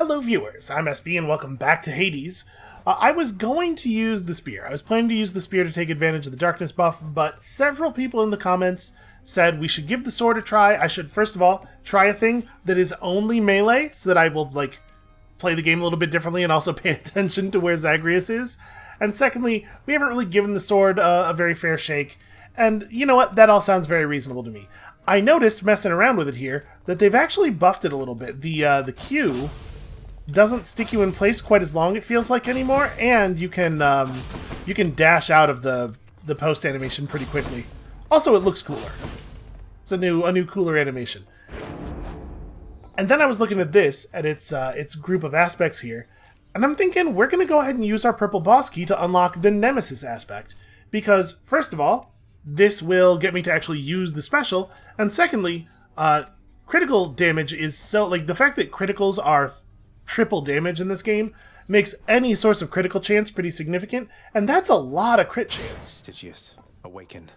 Hello viewers, I'm SB and welcome back to Hades. I was going to use the spear. I was planning to use the spear to take advantage of the darkness buff, but several people in the comments said we should give the sword a try. I should, first of all, try a thing that is only melee, so that I will, play the game a little bit differently and also pay attention to where Zagreus is. And secondly, we haven't really given the sword a very fair shake, and you know what? That all sounds very reasonable to me. I noticed, messing around with it here, that they've actually buffed it a little bit. The Q doesn't stick you in place quite as long, it feels like, anymore, and you can dash out of the post animation pretty quickly. Also, it looks cooler. It's a new cooler animation. And then I was looking at this, at its group of aspects here, and I'm thinking we're going to go ahead and use our purple boss key to unlock the Nemesis aspect. Because, first of all, this will get me to actually use the special, and secondly, critical damage is so, the fact that criticals are triple damage in this game makes any source of critical chance pretty significant, and that's a lot of crit chance. Theseus, awaken.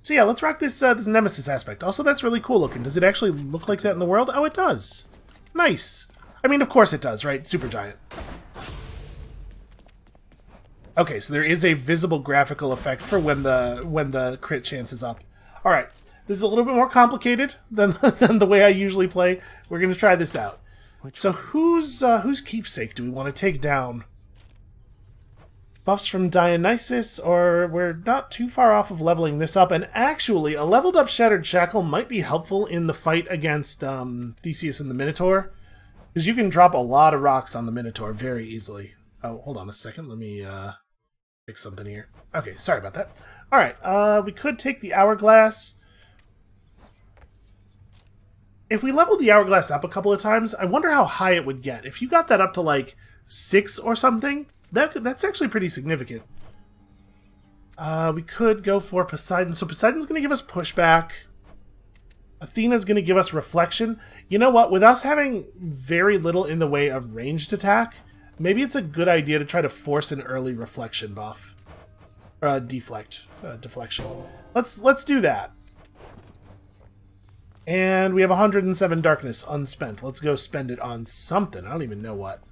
So yeah, let's rock this this Nemesis aspect. Also, that's really cool looking. Does it actually look like that in the world? Oh, it does. Nice. I mean, of course it does, right? Supergiant. Okay, so there is a visible graphical effect for when the crit chance is up. All right, this is a little bit more complicated than than the way I usually play. We're gonna try this out. So whose keepsake do we want to take down? Buffs from Dionysus, or we're not too far off of leveling this up, and actually, a leveled up Shattered Shackle might be helpful in the fight against Theseus and the Minotaur, because you can drop a lot of rocks on the Minotaur very easily. Oh, hold on a second, let me fix something here. Okay, sorry about that. Alright, we could take the Hourglass. If we leveled the Hourglass up a couple of times, I wonder how high it would get. If you got that up to, 6 or something, that's actually pretty significant. We could go for Poseidon. So Poseidon's going to give us pushback. Athena's going to give us reflection. You know what? With us having very little in the way of ranged attack, maybe it's a good idea to try to force an early reflection buff. Deflection. Let's do that. And we have 107 darkness unspent. Let's go spend it on something. I don't even know what.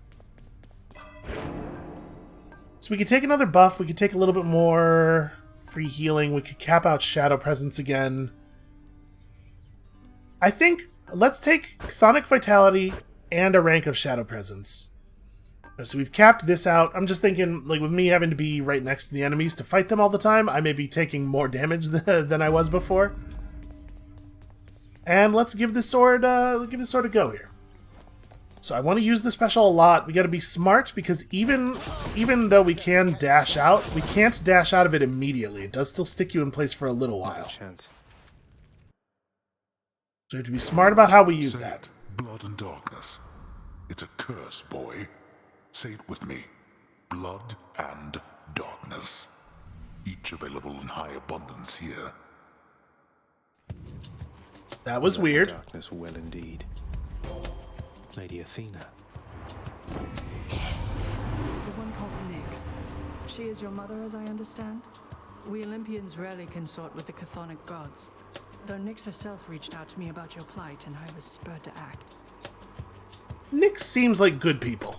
So we could take another buff. We could take a little bit more free healing. We could cap out Shadow Presence again. I think let's take Chthonic Vitality and a rank of Shadow Presence. So we've capped this out. I'm just thinking, with me having to be right next to the enemies to fight them all the time, I may be taking more damage than I was before. And let's give this sword a go here. So I want to use the special a lot. We got to be smart, because even though we can dash out, we can't dash out of it immediately. It does still stick you in place for a little while. So we have to be smart about how we use that. Blood and darkness. It's a curse, boy. Say it with me. Blood and darkness. Each available in high abundance here. That was weird. Darkness well indeed. Lady Athena. The one called Nyx. She is your mother, as I understand? We Olympians rarely consort with the chthonic gods. Though Nyx herself reached out to me about your plight, and I was spurred to act. Nyx seems like good people.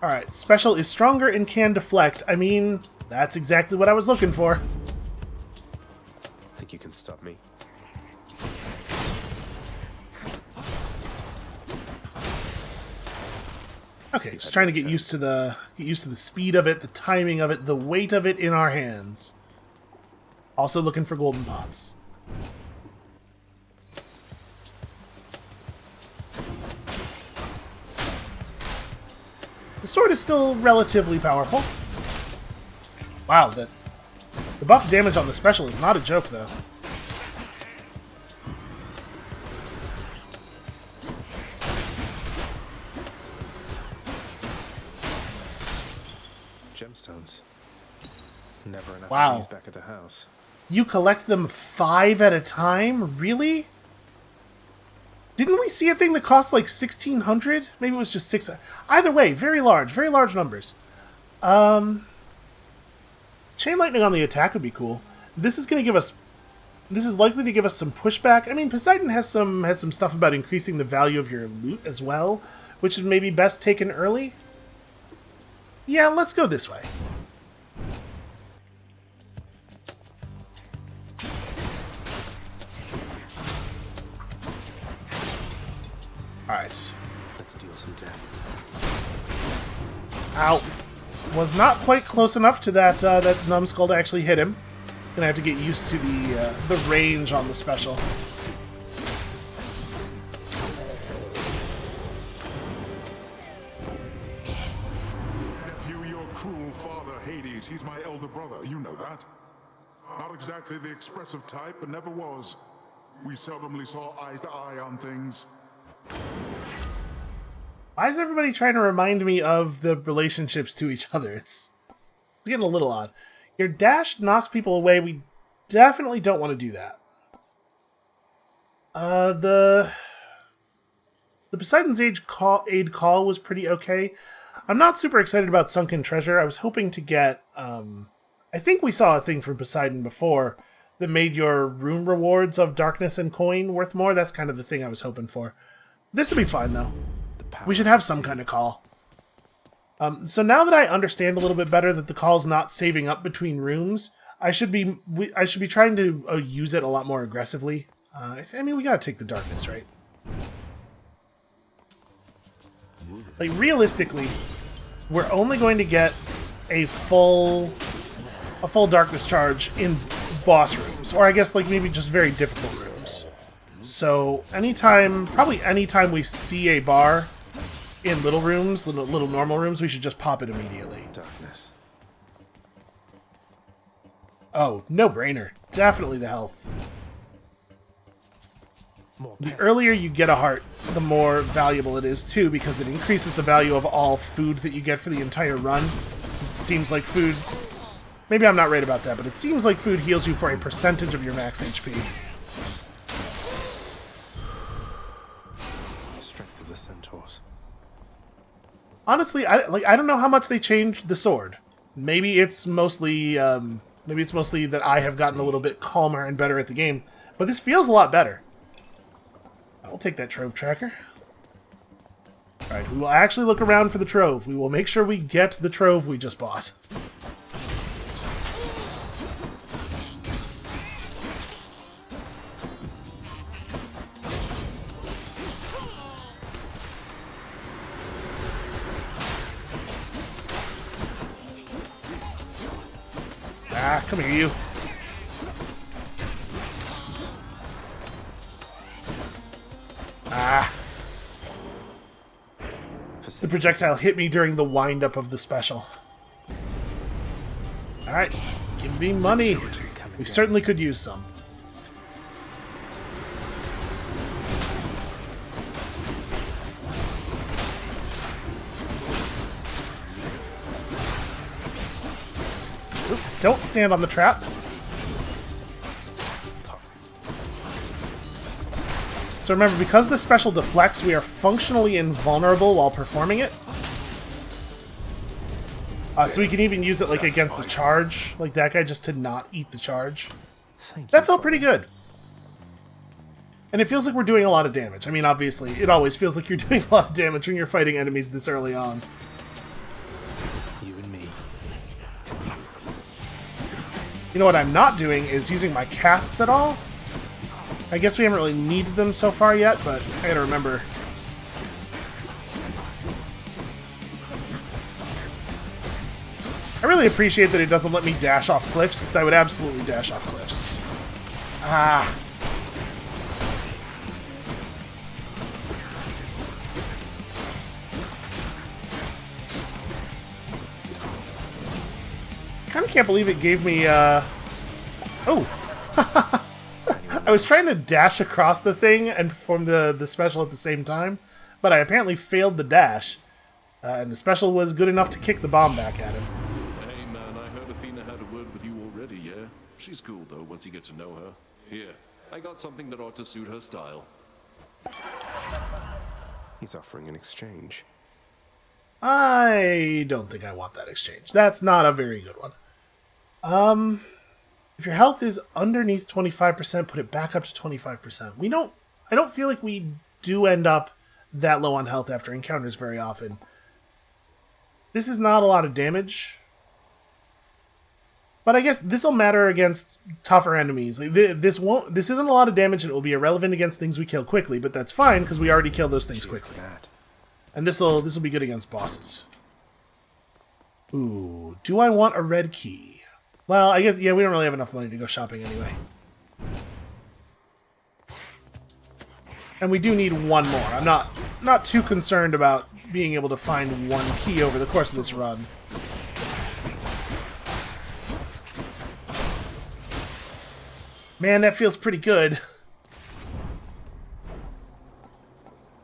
Alright, special is stronger and can deflect. I mean, that's exactly what I was looking for. Think you can stop me? Okay, just trying to get used to the speed of it, the timing of it, the weight of it in our hands. Also looking for golden pots. The sword is still relatively powerful. Wow, the buff damage on the special is not a joke, though. Gemstones. Never enough Wow. of these back at the house. You collect them 5 at a time? Really? Didn't we see a thing that cost 1,600? Maybe it was just 6. Either way, very large numbers. Chain lightning on the attack would be cool. This is going to give us This is likely to give us some pushback. I mean, Poseidon has some stuff about increasing the value of your loot as well, which is maybe best taken early. Yeah, let's go this way. Alright. Let's deal some death. Ow. Was not quite close enough to that numbskull to actually hit him. Gonna have to get used to the range on the special. Nephew, your cruel father, Hades, he's my elder brother. You know that. Not exactly the expressive type, but never was. We seldomly saw eye to eye on things. Why is everybody trying to remind me of the relationships to each other? It's getting a little odd. Your dash knocks people away. We definitely don't want to do that. The Poseidon's Aid call was pretty okay. I'm not super excited about Sunken Treasure. I was hoping to get... I think we saw a thing from Poseidon before that made your room rewards of darkness and coin worth more. That's kind of the thing I was hoping for. This will be fine, though. We should have some kind of call. So now that I understand a little bit better that the call's not saving up between rooms, I should be trying to use it a lot more aggressively. I mean, we gotta take the darkness, right? Like, realistically, we're only going to get a full darkness charge in boss rooms, or I guess like maybe just very difficult rooms. So probably anytime we see a bar in little rooms, little normal rooms, we should just pop it immediately. Darkness. Oh, no brainer. Definitely the health. The earlier you get a heart, the more valuable it is too, because it increases the value of all food that you get for the entire run. Since it seems like food... Maybe I'm not right about that, but it seems like food heals you for a percentage of your max HP. Strength of the centaurs. Honestly, I don't know how much they changed the sword. Maybe it's mostly that I have gotten a little bit calmer and better at the game, but this feels a lot better. I'll take that trove tracker. Alright, we will actually look around for the trove. We will make sure we get the trove we just bought. Ah, come here, you. Ah. The projectile hit me during the wind-up of the special. Alright, give me money. We certainly could use some. Oop, don't stand on the trap. So remember, because the special deflects, we are functionally invulnerable while performing it. So we can even use it like against a charge, like that guy, just to not eat the charge. That felt pretty good. And it feels like we're doing a lot of damage. I mean, obviously, it always feels like you're doing a lot of damage when you're fighting enemies this early on. You and me. You know what I'm not doing is using my casts at all. I guess we haven't really needed them so far yet, but I gotta remember. I really appreciate that it doesn't let me dash off cliffs, because I would absolutely dash off cliffs. Ah. I kinda can't believe it gave me, Oh! I was trying to dash across the thing and perform the special at the same time, but I apparently failed the dash, and the special was good enough to kick the bomb back at him. Hey man, I heard Athena had a word with you already, yeah? She's cool though, once you get to know her. Here, I got something that ought to suit her style. He's offering an exchange. I don't think I want that exchange. That's not a very good one. If your health is underneath 25%, put it back up to 25%. I don't feel like we do end up that low on health after encounters very often. This is not a lot of damage. But I guess this will matter against tougher enemies. Like, this isn't a lot of damage, and it will be irrelevant against things we kill quickly, but that's fine, because we already kill those things quickly. And this'll be good against bosses. Ooh, do I want a red key? Well, I guess, yeah, we don't really have enough money to go shopping anyway. And we do need one more. I'm not too concerned about being able to find one key over the course of this run. Man, that feels pretty good.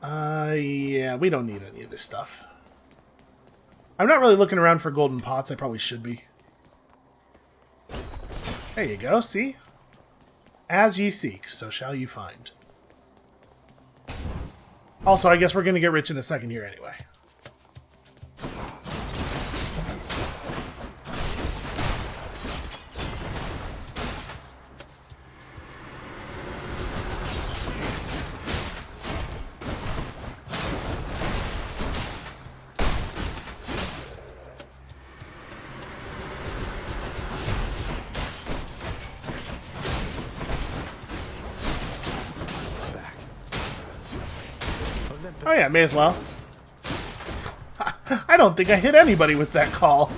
Yeah, we don't need any of this stuff. I'm not really looking around for golden pots. I probably should be. There you go, see? As ye seek, so shall you find. Also, I guess we're going to get rich in a second here anyway. Oh yeah, may as well. I don't think I hit anybody with that call.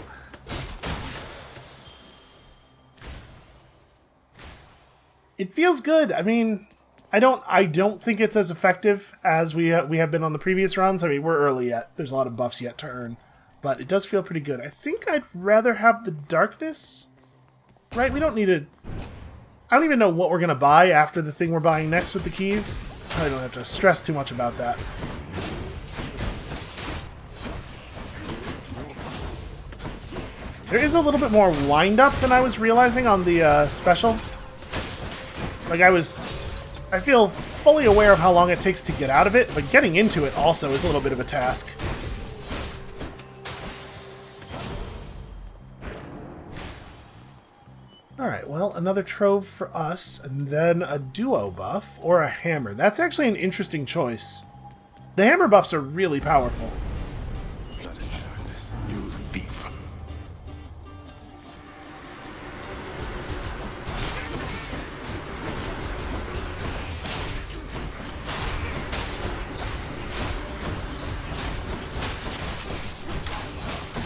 It feels good. I mean, I don't think it's as effective as we have been on the previous runs. I mean, we're early yet. There's a lot of buffs yet to earn, but it does feel pretty good. I think I'd rather have the darkness. Right? We don't need to. I don't even know what we're gonna buy after the thing we're buying next with the keys. I don't have to stress too much about that. There is a little bit more wind-up than I was realizing on the special. Like, I feel fully aware of how long it takes to get out of it, but getting into it also is a little bit of a task. Alright, well, another trove for us, and then a duo buff, or a hammer. That's actually an interesting choice. The hammer buffs are really powerful. Blood and darkness, you thief.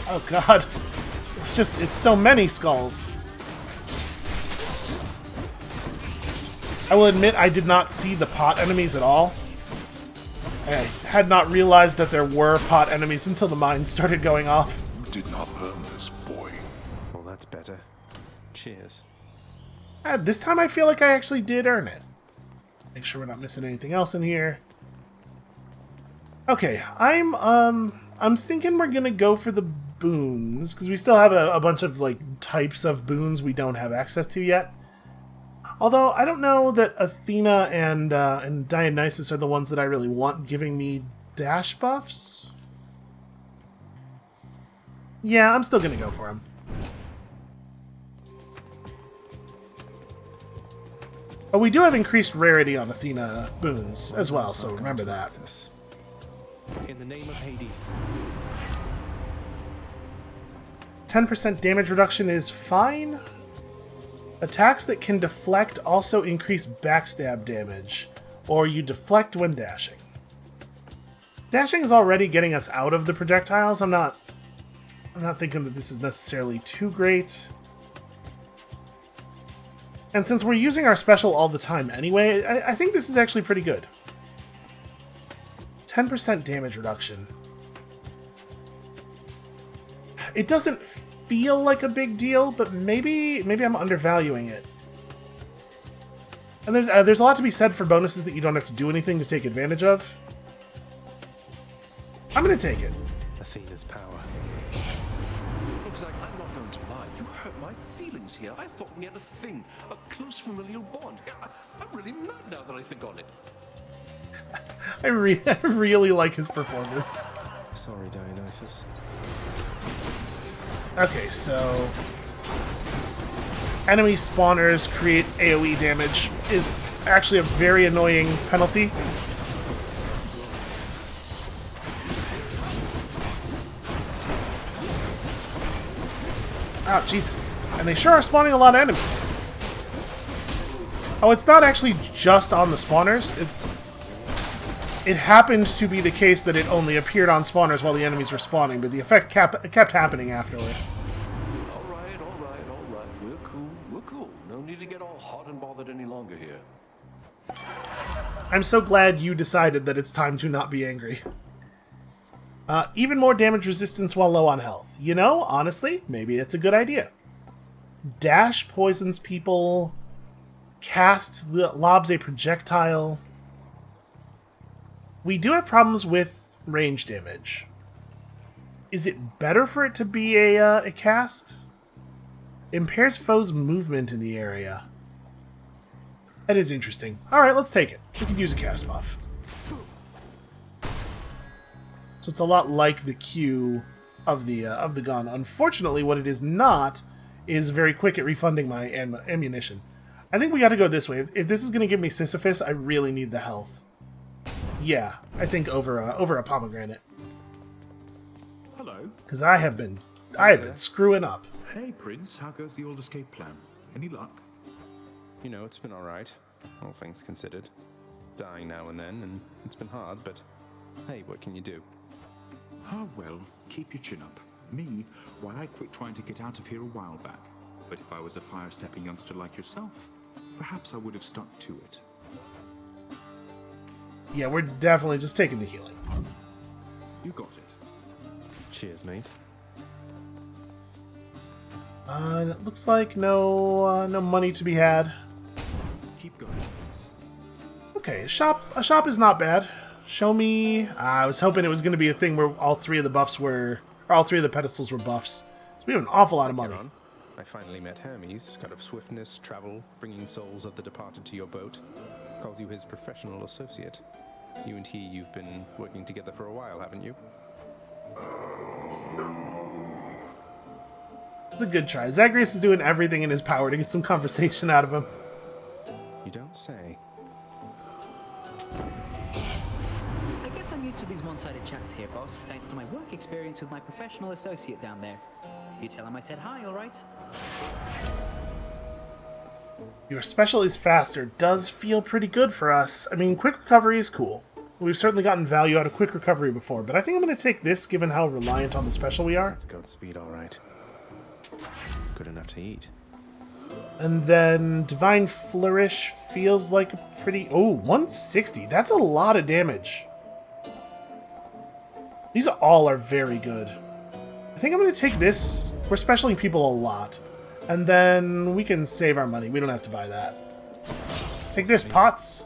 Oh god. It's so many skulls. I will admit I did not see the pot enemies at all. I had not realized that there were pot enemies until the mines started going off. You did not earn this, boy. Well, that's better. Cheers. This time I feel like I actually did earn it. Make sure we're not missing anything else in here. Okay, I'm thinking we're gonna go for the boons, because we still have a bunch of, like, types of boons we don't have access to yet. Although, I don't know that Athena and Dionysus are the ones that I really want giving me dash buffs. Yeah, I'm still gonna go for them. Oh, we do have increased rarity on Athena boons as well, so remember that. In the name of Hades. 10% damage reduction is fine. Attacks that can deflect also increase backstab damage, or you deflect when dashing. Dashing is already getting us out of the projectiles. I'm not thinking that this is necessarily too great. And since we're using our special all the time anyway, I think this is actually pretty good. 10% damage reduction. It doesn't feel like a big deal, but maybe I'm undervaluing it. And there's a lot to be said for bonuses that you don't have to do anything to take advantage of. I'm gonna take it. Athena's power. Looks like I'm not going to lie. You hurt my feelings here. I thought we had a thing, a close familial bond. I'm really mad now that I think on it. I really like his performance. Sorry, Dionysus. Okay, so enemy spawners create AoE damage is actually a very annoying penalty. Oh, Jesus. And they sure are spawning a lot of enemies. Oh, it's not actually just on the spawners. It happened to be the case that it only appeared on spawners while the enemies were spawning, but the effect kept happening afterward. All right. We're cool. No need to get all hot and bothered any longer here. I'm so glad you decided that it's time to not be angry. Even more damage resistance while low on health. You know, honestly, maybe it's a good idea. Dash poisons people. Cast lobs a projectile. We do have problems with range damage. Is it better for it to be a cast? Impairs foes' movement in the area. That is interesting. Alright, let's take it. We could use a cast buff. So it's a lot like the Q of the gun. Unfortunately, what it is not is very quick at refunding my ammunition. I think we got to go this way. If this is going to give me Sisyphus, I really need the health. Yeah, I think over a pomegranate. Hello. Because I have been screwing up. Hey, Prince. How goes the old escape plan? Any luck? You know, it's been alright, all things considered. Dying now and then, and it's been hard, but hey, what can you do? Ah, well, keep your chin up. Me, why, I quit trying to get out of here a while back. But if I was a fire-stepping youngster like yourself, perhaps I would have stuck to it. Yeah, we're definitely just taking the healing. You got it. Cheers, mate. It looks like no money to be had. Keep going. Okay, a shop is not bad. Show me. I was hoping it was going to be a thing where all three of the pedestals were buffs. So we have an awful lot of money. On. I finally met Hermes, god of swiftness, travel, bringing souls of the departed to your boat. Calls you his professional associate. You and you've been working together for a while, haven't you? It's a good try. Zagreus is doing everything in his power to get some conversation out of him. You don't say. I guess I'm used to these one-sided chats here, boss, thanks to my work experience with my professional associate down there. You tell him I said hi, all right? Your special is faster does feel pretty good for us. I mean, quick recovery is cool. We've certainly gotten value out of quick recovery before, but I think I'm going to take this given how reliant on the special we are. That's Godspeed, alright. Good enough to eat. And then Divine Flourish feels like a pretty... Oh, 160. That's a lot of damage. These all are very good. I think I'm going to take this. We're specialing people a lot. And then we can save our money. We don't have to buy that. Take this, pots.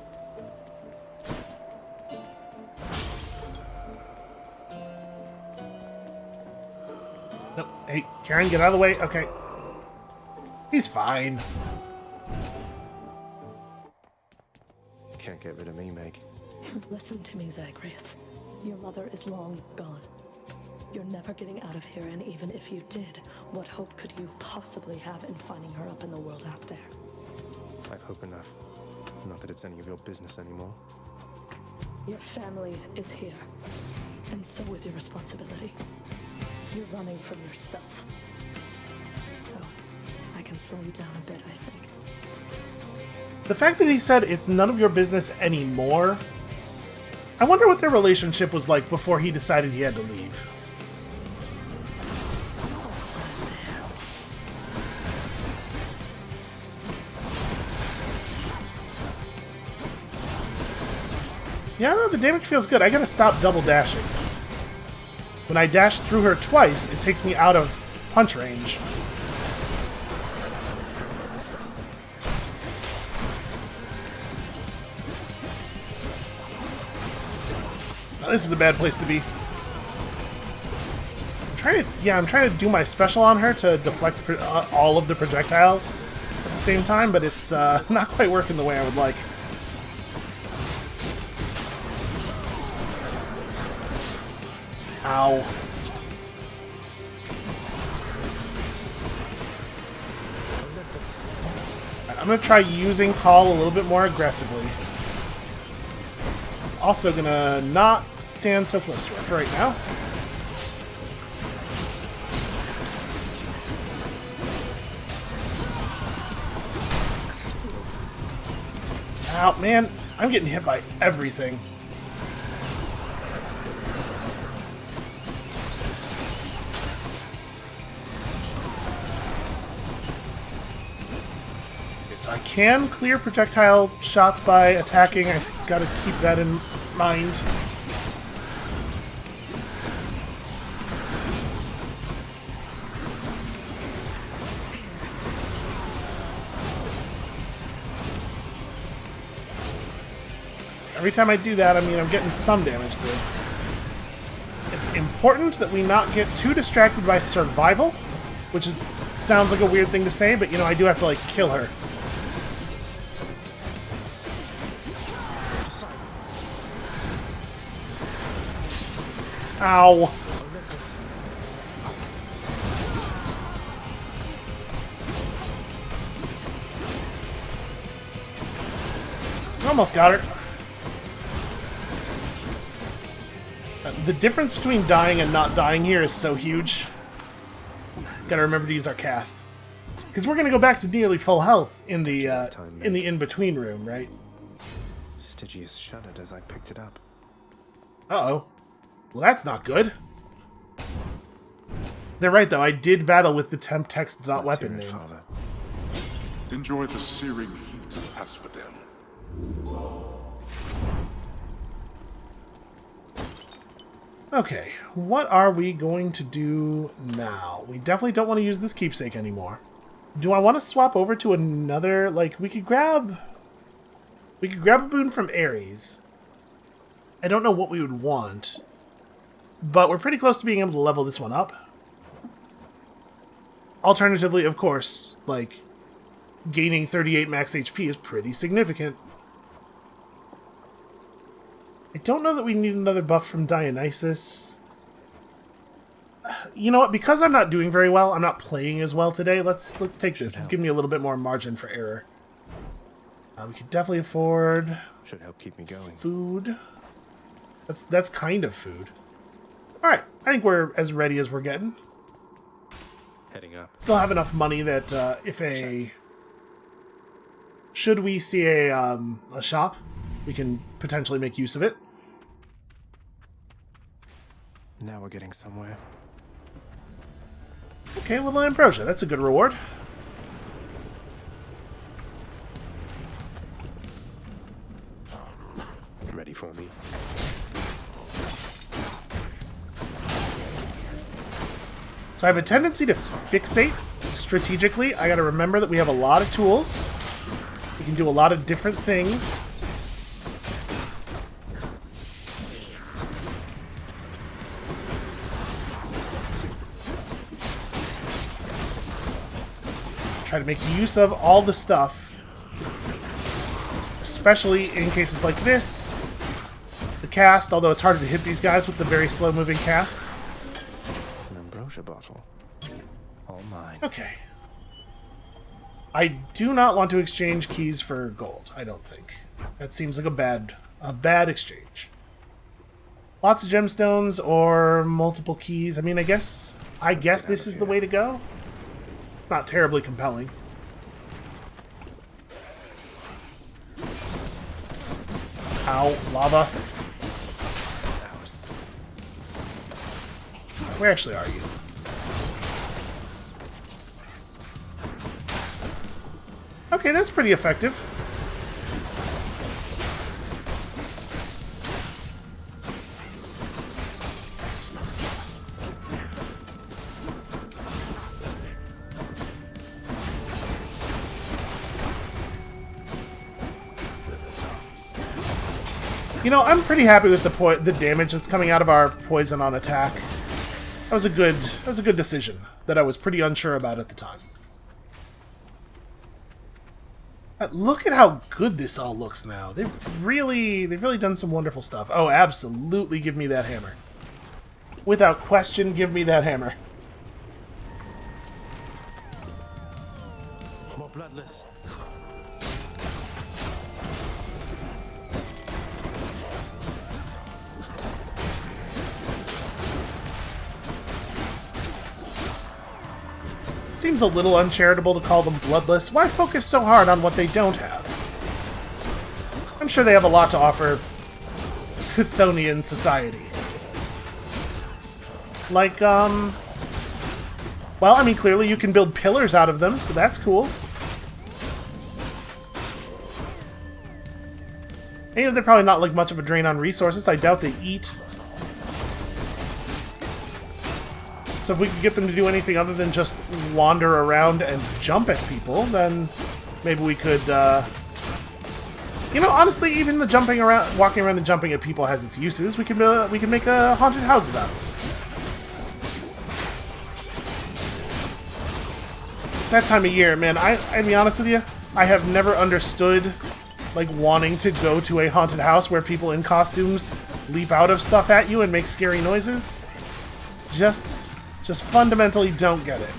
Nope. Hey, Karen, get out of the way. Okay. He's fine. Can't get rid of me, Meg. Listen to me, Zagreus. Your mother is long gone. You're never getting out of here, and even if you did, what hope could you possibly have in finding her up in the world out there? I've hope enough. Not that it's any of your business anymore. Your family is here, and so is your responsibility. You're running from yourself. Oh, I can slow you down a bit, I think. The fact that he said it's none of your business anymore, I wonder what their relationship was like before he decided he had to leave. Yeah, no, the damage feels good. I gotta stop double dashing. When I dash through her twice, it takes me out of punch range. Now, this is a bad place to be. I'm trying to do my special on her to deflect all of the projectiles at the same time, but it's not quite working the way I would like. Ow. I'm going to try using Call a little bit more aggressively. Also going to not stand so close to her for right now. Ow, man. I'm getting hit by everything. So I can clear projectile shots by attacking. I gotta keep that in mind. Every time I do that, I mean, I'm getting some damage to it. It's important that we not get too distracted by survival, which sounds like a weird thing to say, but, you know, I do have to, like, kill her. Ow. Almost got her. The difference between dying and not dying here is so huge. Gotta remember to use our cast. Because we're gonna go back to nearly full health in the in-between room, right? Stygius shuddered as I picked it up. Uh-oh. Well, that's not good. They're right, though. I did battle with the temp text weapon name. Father. Enjoy the searing heat of Asphodel. Okay, what are we going to do now? We definitely don't want to use this keepsake anymore. Do I want to swap over to another, like, we could grab a boon from Ares. I don't know what we would want, but we're pretty close to being able to level this one up. Alternatively, of course, like, gaining 38 max HP is pretty significant. I don't know that we need another buff from Dionysus. You know what? Because I'm not doing very well, I'm not playing as well today. Let's take this. Let's give me a little bit more margin for error. We could definitely afford. Should help keep me going. Food. That's kind of food. All right, I think we're as ready as we're getting. Heading up. Still have enough money that should we see a shop, we can potentially make use of it. Now we're getting somewhere. Okay, little ambrosia. That's a good reward. Ready for me? So I have a tendency to fixate strategically. I gotta remember that we have a lot of tools. We can do a lot of different things. Try to make use of all the stuff, especially in cases like this. The cast, although it's harder to hit these guys with the very slow-moving cast. An ambrosia bottle. All mine. Okay. I do not want to exchange keys for gold, I don't think. That seems like a bad exchange. Lots of gemstones or multiple keys. I mean, I guess this is the way to go. It's not terribly compelling. Ow, lava. Where actually are you? Okay, that's pretty effective. You know, I'm pretty happy with the damage that's coming out of our poison on attack. That was a good decision that I was pretty unsure about at the time. Look at how good this all looks now. They've really done some wonderful stuff. Oh, absolutely, give me that hammer. Without question, give me that hammer. More bloodless. Seems a little uncharitable to call them bloodless. Why focus so hard on what they don't have? I'm sure they have a lot to offer Chthonian society. Like, well, I mean, clearly you can build pillars out of them, so that's cool. And, you know, they're probably not like much of a drain on resources. I doubt they eat. So if we could get them to do anything other than just wander around and jump at people, then maybe we could, you know, honestly, even the jumping around, walking around and jumping at people has its uses. We can make haunted houses out of it. It's that time of year, man. I'd be honest with you, I have never understood, like, wanting to go to a haunted house where people in costumes leap out of stuff at you and make scary noises. Just fundamentally don't get it.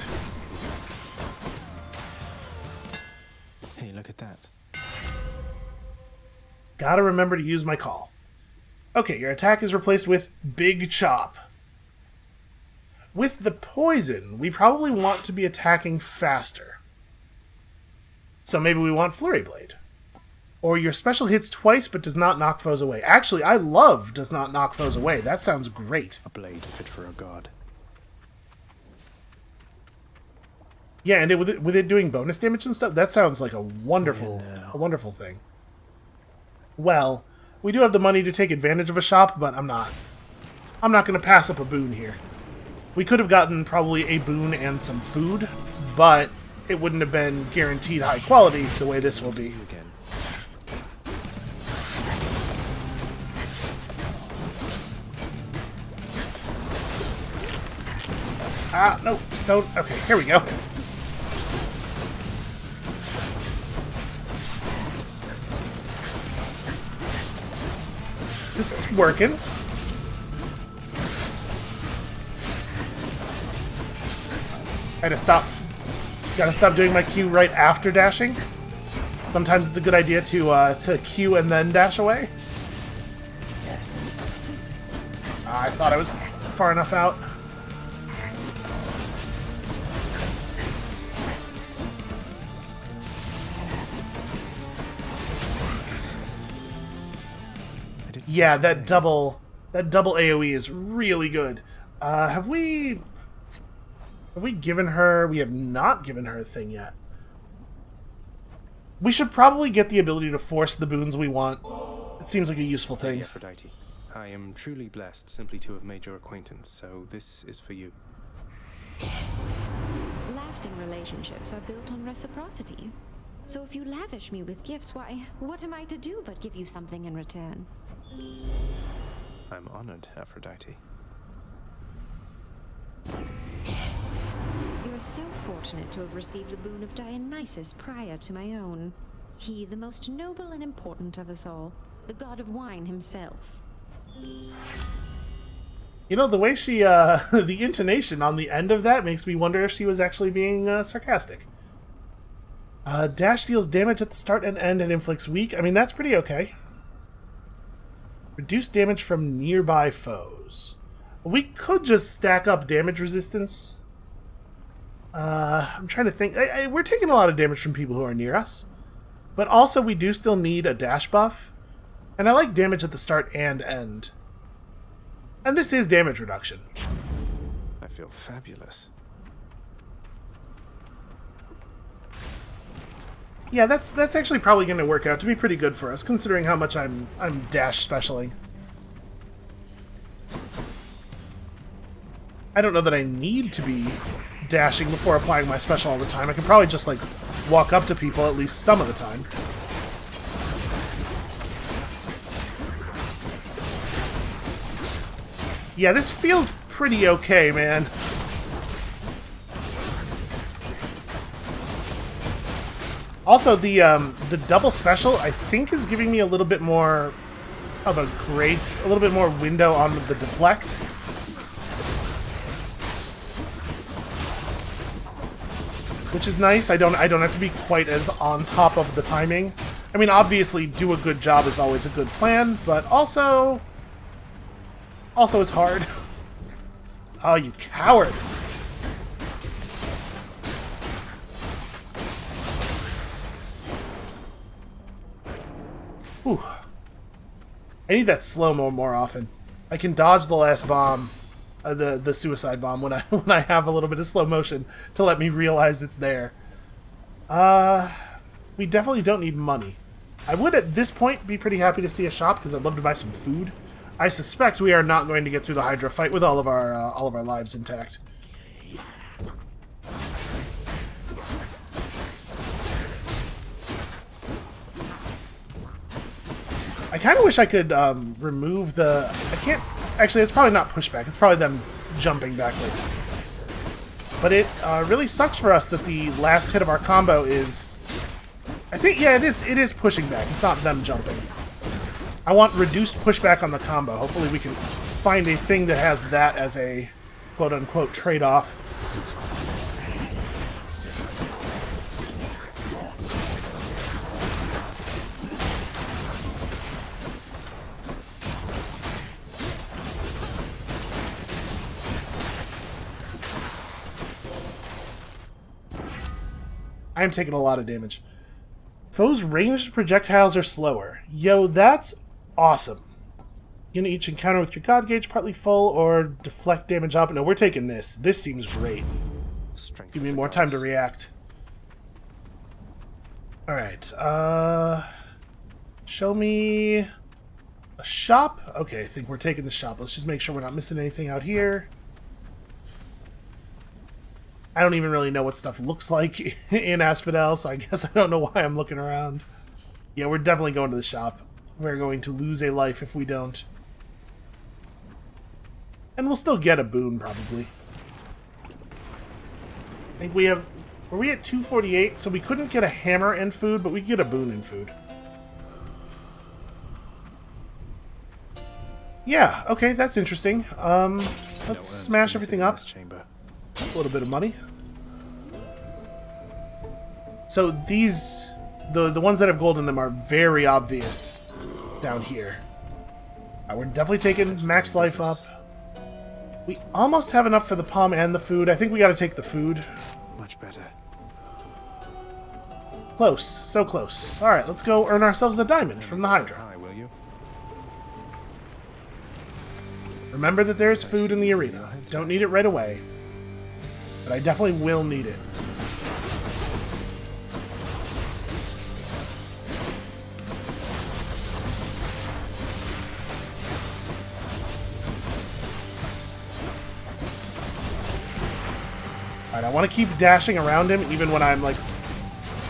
Hey, look at that. Gotta remember to use my call. Okay, your attack is replaced with Big Chop. With the poison, we probably want to be attacking faster. So maybe we want Flurry Blade. Or your special hits twice but does not knock foes away. Actually, I love does not knock foes away. That sounds great. A blade fit for a god. Yeah, and with it doing bonus damage and stuff, that sounds like a wonderful thing. Well, we do have the money to take advantage of a shop, but I'm not going to pass up a boon here. We could have gotten probably a boon and some food, but it wouldn't have been guaranteed high quality the way this will be. Ah, no, stone. Okay, here we go. This is working. Gotta stop doing my Q right after dashing. Sometimes it's a good idea to Q and then dash away. I thought I was far enough out. Yeah, that double AoE is really good. Have we given her... We have not given her a thing yet. We should probably get the ability to force the boons we want. It seems like a useful thing. Aphrodite, I am truly blessed simply to have made your acquaintance, so this is for you. Lasting relationships are built on reciprocity. So if you lavish me with gifts, why, what am I to do but give you something in return? I'm honored, Aphrodite. You are so fortunate to have received the boon of Dionysus prior to my own. He, the most noble and important of us all, the god of wine himself. You know, the way she, the intonation on the end of that makes me wonder if she was actually being sarcastic. Dash deals damage at the start and end and inflicts weak. I mean, that's pretty okay. Reduce damage from nearby foes. We could just stack up damage resistance. I'm trying to think. We're taking a lot of damage from people who are near us. But also, we do still need a dash buff. And I like damage at the start and end. And this is damage reduction. I feel fabulous. Yeah, that's actually probably going to work out to be pretty good for us, considering how much I'm dash specialing. I don't know that I need to be dashing before applying my special all the time. I can probably just, like, walk up to people at least some of the time. Yeah, this feels pretty okay, man. Also, the double special, I think, is giving me a little bit more of a grace, a little bit more window on the deflect. Which is nice. I don't have to be quite as on top of the timing. I mean, obviously, do a good job is always a good plan, but also it's hard. Oh, you coward. Whew. I need that slow-mo more often. I can dodge the last bomb, the suicide bomb, when I have a little bit of slow motion to let me realize it's there. We definitely don't need money. I would at this point be pretty happy to see a shop because I'd love to buy some food. I suspect we are not going to get through the Hydra fight with all of our lives intact. I kind of wish I could remove the... I can't... Actually, it's probably not pushback. It's probably them jumping backwards. But it really sucks for us that the last hit of our combo is... I think, yeah, it is pushing back. It's not them jumping. I want reduced pushback on the combo. Hopefully we can find a thing that has that as a quote-unquote trade-off. I am taking a lot of damage. Foes' ranged projectiles are slower. Yo, that's awesome. You can each encounter with your god gauge partly full or deflect damage up. No, we're taking this. This seems great. Give me more time to react. Alright, show me a shop. Okay, I think we're taking the shop. Let's just make sure we're not missing anything out here. I don't even really know what stuff looks like in Asphodel, so I guess I don't know why I'm looking around. Yeah, we're definitely going to the shop. We're going to lose a life if we don't. And we'll still get a boon, probably. I think we have... Were we at 248? So we couldn't get a hammer and food, but we could get a boon and food. Yeah, okay, that's interesting. Let's smash everything up. A little bit of money. So these, the ones that have gold in them are very obvious down here. We're definitely taking max life up. We almost have enough for the palm and the food. I think we got to take the food. Much better. Close, so close. All right, let's go earn ourselves a diamond from the Hydra. Remember that there's food in the arena. Don't need it right away, but I definitely will need it. Alright, I want to keep dashing around him even when I'm like...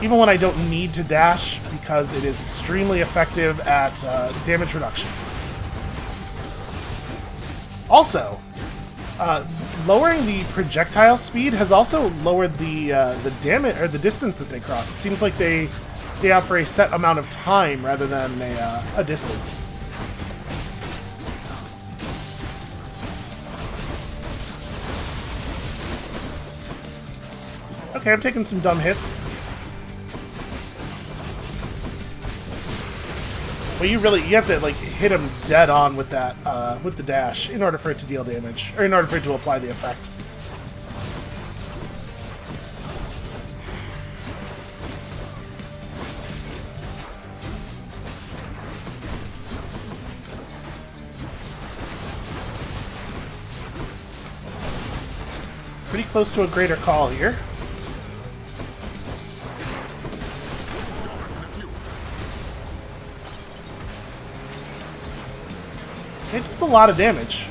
Even when I don't need to dash, because it is extremely effective at damage reduction. Also, lowering the projectile speed has also lowered the damage or the distance that they cross. It seems like they stay out for a set amount of time rather than a distance. Okay, I'm taking some dumb hits. Well, you have to like hit him dead on with that with the dash in order for it to deal damage, or in order for it to apply the effect. Pretty close to a greater call here. It does a lot of damage.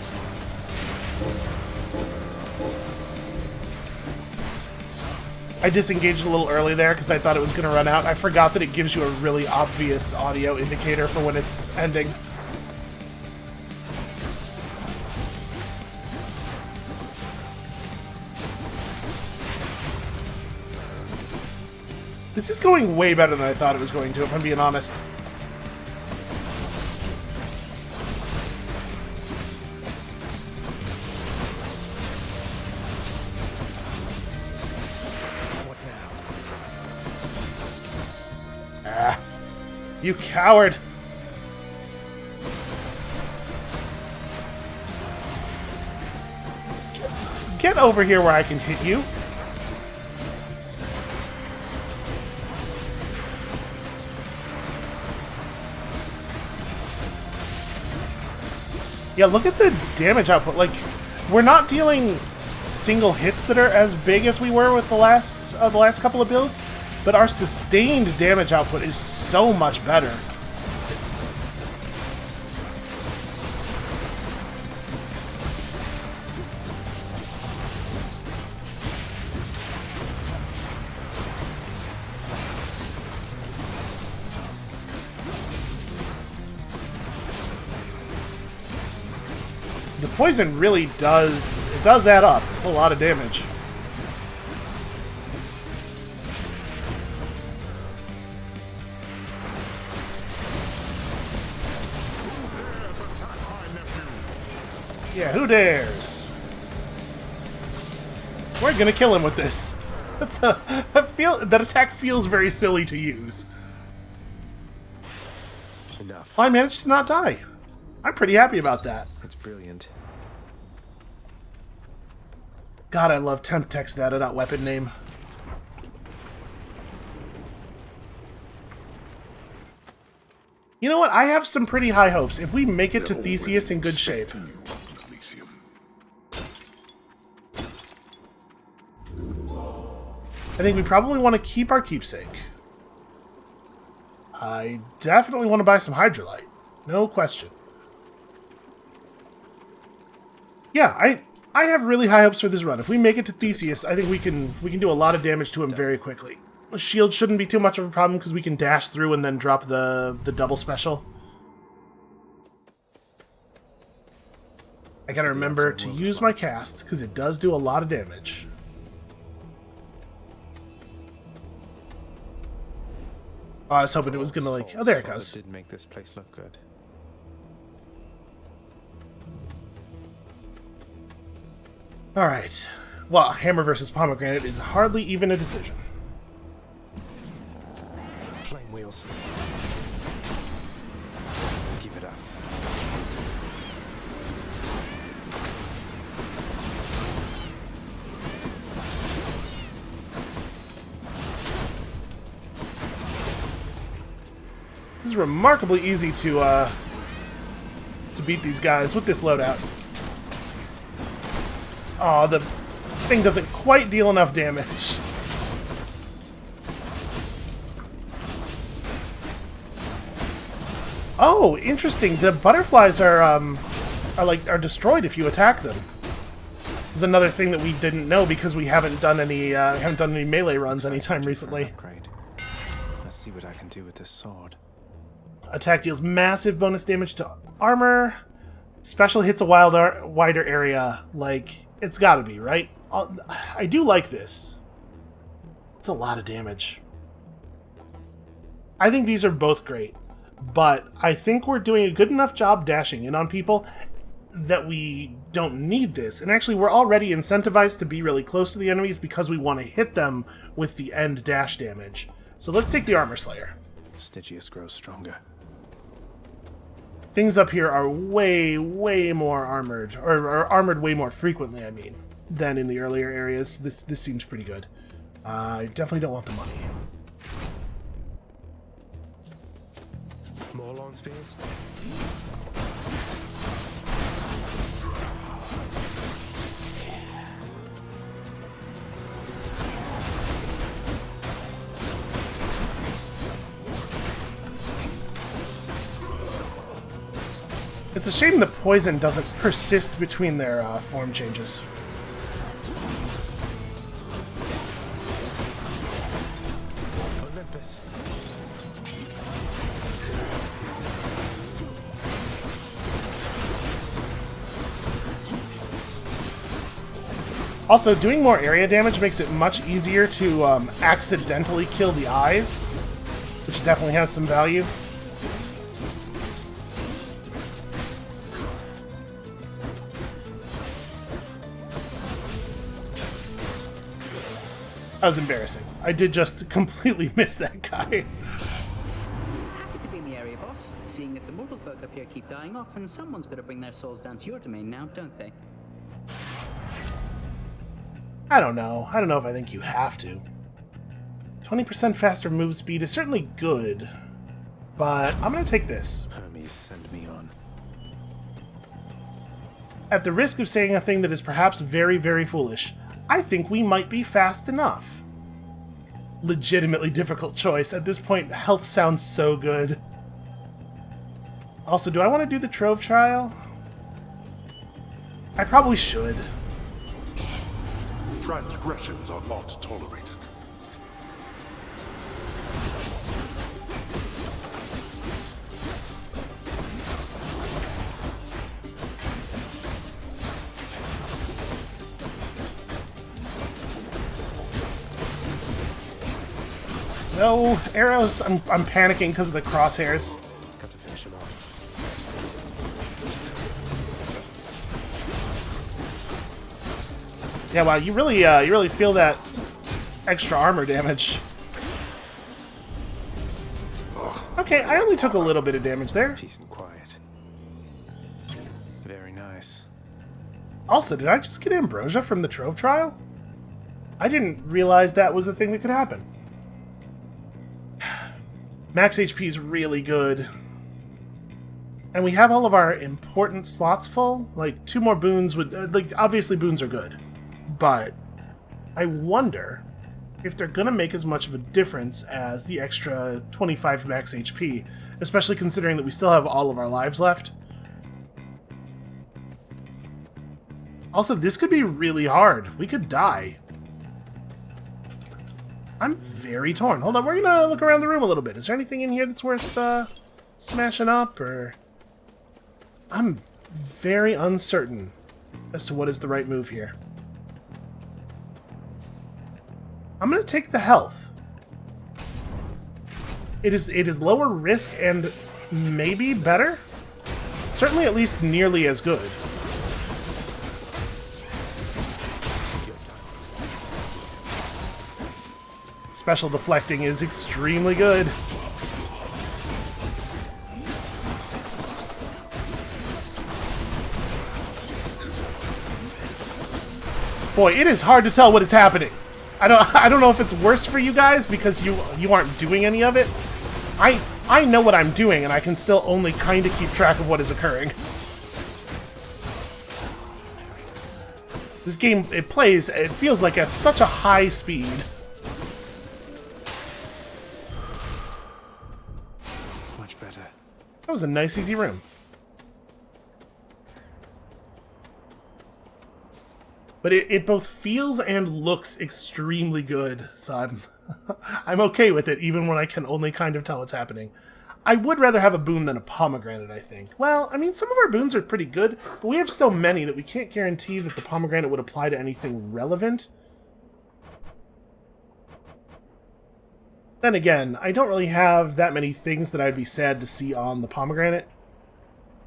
I disengaged a little early there because I thought it was going to run out. I forgot that it gives you a really obvious audio indicator for when it's ending. This is going way better than I thought it was going to, if I'm being honest. You coward! Get over here where I can hit you. Yeah, look at the damage output. Like, we're not dealing single hits that are as big as we were with the last couple of builds, but our sustained damage output is so much better. The poison really does add up. It's a lot of damage. Yeah, who dares? We're gonna kill him with this. That attack feels very silly to use. Enough. I managed to not die. I'm pretty happy about that. That's brilliant. God, I love temp text added out weapon name. You know what? I have some pretty high hopes. If we make it to Theseus in good shape. Elysium. I think we probably want to keep our keepsake. I definitely want to buy some Hydrolite. No question. Yeah, I have really high hopes for this run. If we make it to Theseus, I think we can do a lot of damage to him very quickly. The shield shouldn't be too much of a problem because we can dash through and then drop the double special. I gotta remember to use my cast because it does do a lot of damage. Oh, I was hoping it was gonna like... Oh, there it goes. Did make this place look good. Alright. Well, hammer versus pomegranate is hardly even a decision. Flame wheels. Give it up. This is remarkably easy to beat these guys with this loadout. Aw, the thing doesn't quite deal enough damage. Oh, interesting. The butterflies are destroyed if you attack them. This is another thing that we didn't know because we haven't done any melee runs anytime recently. Great. Let's see what I can do with this sword. Attack deals massive bonus damage to armor. Special hits a wider area. Like, it's gotta be, right? I do like this. It's a lot of damage. I think these are both great. But I think we're doing a good enough job dashing in on people that we don't need this. And actually, we're already incentivized to be really close to the enemies because we want to hit them with the end dash damage. So let's take the Armor Slayer. Stygius grows stronger. Things up here are way, way more armored, or armored way more frequently, I mean, than in the earlier areas. This seems pretty good. I definitely don't want the money. More long spears? It's a shame the poison doesn't persist between their form changes. Olympus. Also, doing more area damage makes it much easier to accidentally kill the eyes, which definitely has some value. That was embarrassing. I did just completely miss that guy. Happy to be in the area, boss. Seeing as the mortal folk up here keep dying off, and someone's got to bring their souls down to your domain now, don't they? I don't know. I don't know if I think you have to. 20% faster move speed is certainly good, but I'm gonna take this. Hermes, send me on. At the risk of saying a thing that is perhaps very, very foolish, I think we might be fast enough. Legitimately difficult choice. At this point, health sounds so good. Also, do I want to do the Trove Trial? I probably should. Transgressions are not tolerated. No, arrows. I'm panicking because of the crosshairs. Got to finish him off. Yeah, wow, you really feel that extra armor damage. Okay, I only took a little bit of damage there. Peace and quiet. Very nice. Also, did I just get ambrosia from the Trove Trial? I didn't realize that was a thing that could happen. Max HP is really good. And we have all of our important slots full. Like, 2 more boons would... like, obviously boons are good. But I wonder if they're going to make as much of a difference as the extra 25 max HP. Especially considering that we still have all of our lives left. Also, this could be really hard. We could die. I'm very torn. Hold on, we're gonna look around the room a little bit. Is there anything in here that's worth smashing up, or... I'm very uncertain as to what is the right move here. I'm gonna take the health. It is lower risk and maybe better? Certainly at least nearly as good. Special deflecting is extremely good. Boy, it is hard to tell what is happening. I don't know if it's worse for you guys because you aren't doing any of it. I know what I'm doing and I can still only kind of keep track of what is occurring. This game, it feels like at such a high speed. That was a nice, easy room. But it both feels and looks extremely good, so I'm okay with it, even when I can only kind of tell what's happening. I would rather have a boon than a pomegranate, I think. Well, I mean, some of our boons are pretty good, but we have so many that we can't guarantee that the pomegranate would apply to anything relevant. Then again, I don't really have that many things that I'd be sad to see on the pomegranate.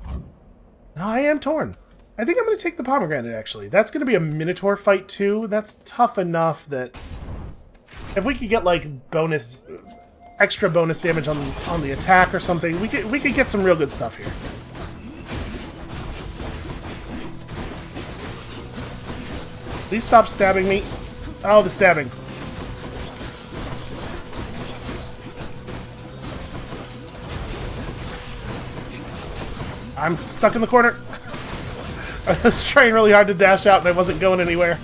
No, I am torn. I think I'm going to take the pomegranate, actually. That's going to be a Minotaur fight, too. That's tough enough that... if we could get, like, extra bonus damage on the attack or something, we could get some real good stuff here. Please stop stabbing me. Oh, the stabbing. I'm stuck in the corner. I was trying really hard to dash out and I wasn't going anywhere.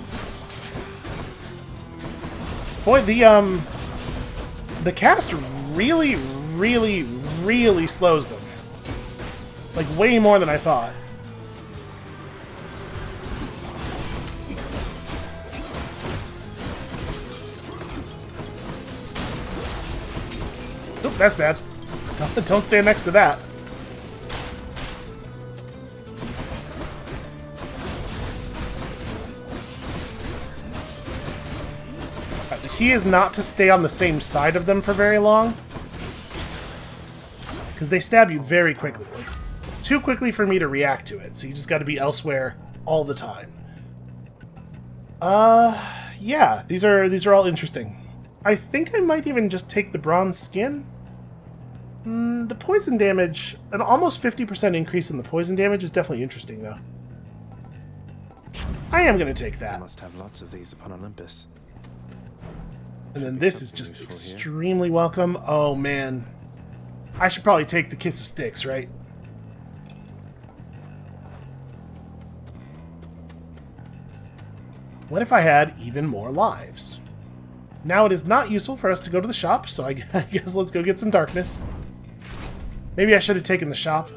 Boy, the cast really, really, really slows them. Like, way more than I thought. Oop, that's bad. Don't stand next to that. The key is not to stay on the same side of them for very long, because they stab you very quickly. Like, too quickly for me to react to it, so you just got to be elsewhere all the time. Yeah, these are all interesting. I think I might even just take the bronze skin. The poison damage, an almost 50% increase in the poison damage is definitely interesting, though. I am going to take that. I must have lots of these upon Olympus. And then this is just extremely welcome. Oh, man. I should probably take the Kiss of Styx, right? What if I had even more lives? Now it is not useful for us to go to the shop, so I guess let's go get some darkness. Maybe I should have taken the shop.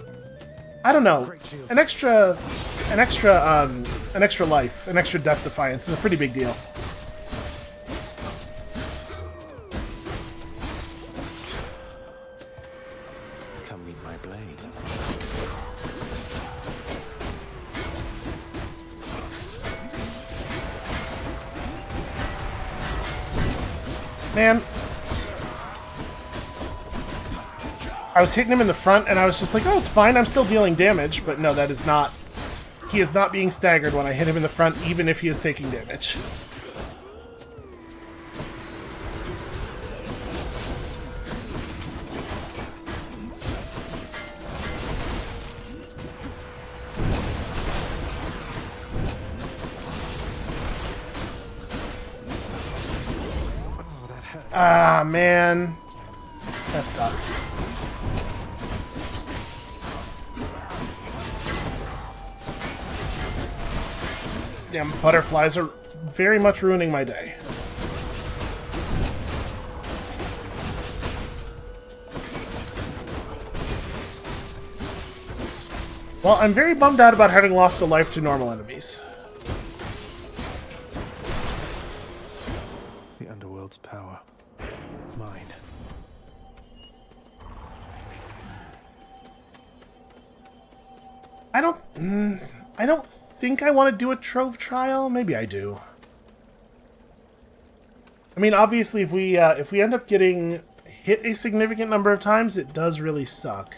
I don't know. An extra life, an extra death defiance is a pretty big deal. Come meet my blade. Man. I was hitting him in the front, and I was just like, oh, it's fine, I'm still dealing damage. But no, that is not... He is not being staggered when I hit him in the front, even if he is taking damage. Ah, man. That sucks. These damn butterflies are very much ruining my day. Well, I'm very bummed out about having lost a life to normal enemies. The underworld's power. Mine. I don't think I want to do a trove trial. Maybe I do. I mean, obviously, if we end up getting hit a significant number of times, it does really suck.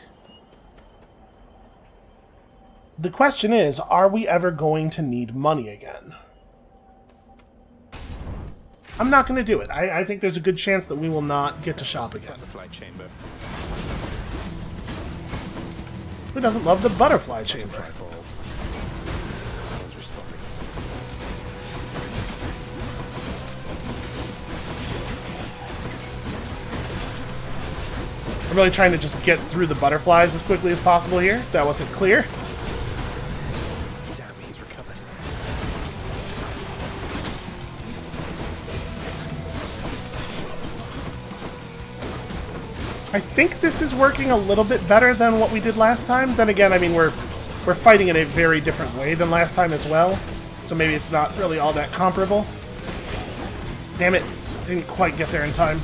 The question is, are we ever going to need money again? I'm not going to do it. I think there's a good chance that we will not get to shop again. Butterfly chamber. Who doesn't love the butterfly chamber? I'm really trying to just get through the butterflies as quickly as possible here, if that wasn't clear. Damn, he's recovered. I think this is working a little bit better than what we did last time. Then again, I mean, we're fighting in a very different way than last time as well. So maybe it's not really all that comparable. Damn it. Didn't quite get there in time.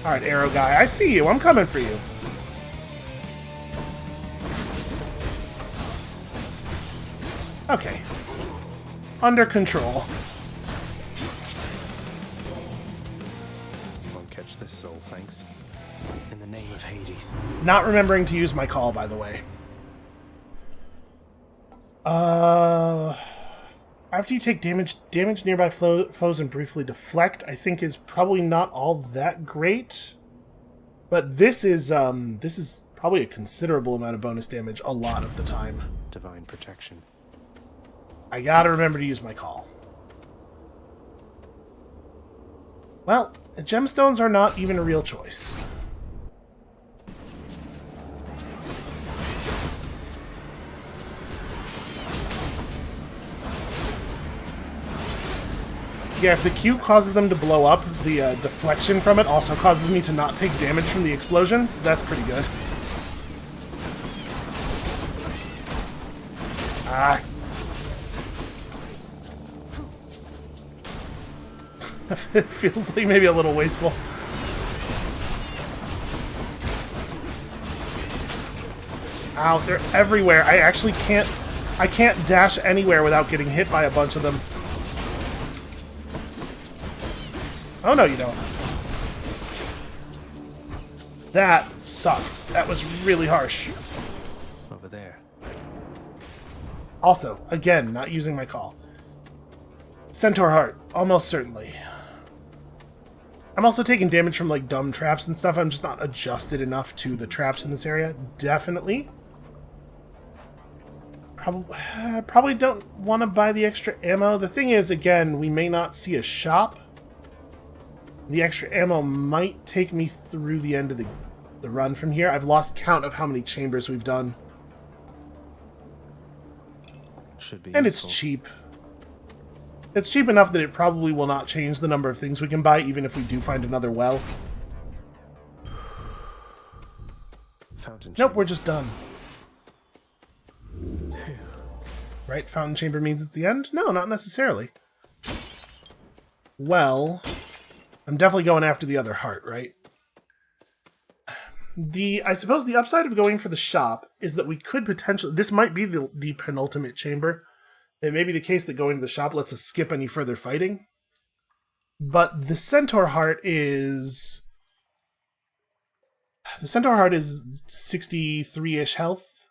Alright, arrow guy. I see you. I'm coming for you. Okay. Under control. Won't catch this soul, thanks. In the name of Hades. Not remembering to use my call, by the way. After you take damage nearby foes and briefly deflect, I think is probably not all that great. But this is probably a considerable amount of bonus damage a lot of the time. Divine protection. I gotta remember to use my call. Well, gemstones are not even a real choice. Yeah, if the Q causes them to blow up, the deflection from it also causes me to not take damage from the explosions. That's pretty good. Ah. It feels like maybe a little wasteful. Ow, they're everywhere. I actually can't dash anywhere without getting hit by a bunch of them. Oh no, you don't. That sucked. That was really harsh. Over there. Also, again, not using my call. Centaur Heart, almost certainly. I'm also taking damage from, like, dumb traps and stuff. I'm just not adjusted enough to the traps in this area. Definitely. Probably don't want to buy the extra ammo. The thing is, again, we may not see a shop. The extra ammo might take me through the end of the the run from here. I've lost count of how many chambers we've done. Should be And useful. it's cheap. It's cheap enough that it probably will not change the number of things we can buy, even if we do find another well. Fountain Nope, chamber. we're just done. Right? Fountain chamber means it's the end? No, not necessarily. Well, I'm definitely going after the other heart, right? I suppose the upside of going for the shop is that we could potentially... This might be the penultimate chamber. It may be the case that going to the shop lets us skip any further fighting. But the centaur heart is... The centaur heart is 63-ish health.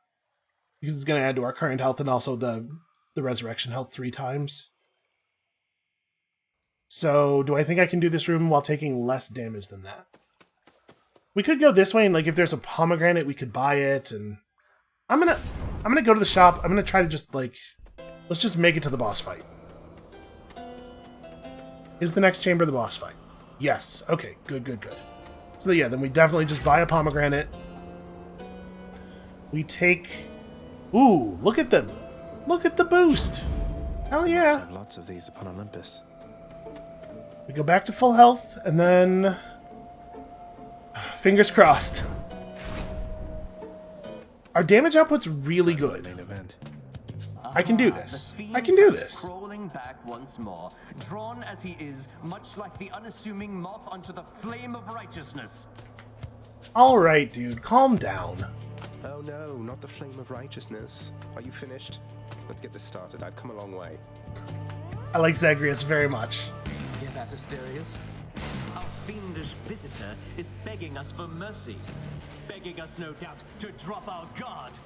Because it's going to add to our current health and also the resurrection health 3 times. So, do I think I can do this room while taking less damage than that? We could go this way, and like if there's a pomegranate, we could buy it, and I'm gonna go to the shop. I'm gonna try to just like, let's just make it to the boss fight. Is the next chamber the boss fight? Yes. Okay. Good. So yeah, then we definitely just buy a pomegranate. We take. Ooh, look at them! Look at the boost! Hell Must yeah! have lots of these upon Olympus. We go back to full health, and then... Fingers crossed. Our damage output's really good. Main event. I can do this. I can do this. Crawling back once more, drawn as he is, much like the unassuming moth onto the flame of righteousness. Alright, dude, calm down. Oh no, not the flame of righteousness. Are you finished? Let's get this started. I've come a long way. I like Zagreus very much. Hear that, Asterius? Our fiendish visitor is begging us for mercy. Begging us, no doubt, to drop our guard.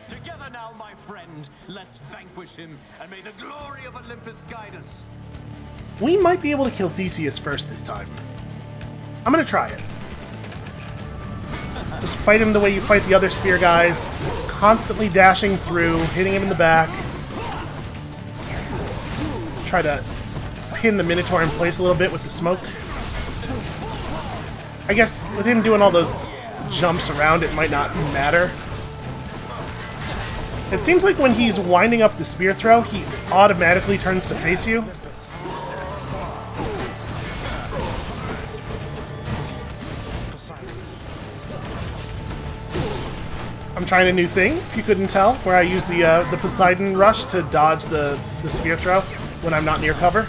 Together now, my friend, let's vanquish him, and may the glory of Olympus guide us. We might be able to kill Theseus first this time. I'm gonna try it. Just fight him the way you fight the other spear guys. Constantly dashing through, hitting him in the back. Try to pin the Minotaur in place a little bit with the smoke. I guess with him doing all those jumps around, it might not matter. It seems like when he's winding up the spear throw, he automatically turns to face you. I'm trying a new thing, if you couldn't tell, where I use the Poseidon Rush to dodge the spear throw when I'm not near cover.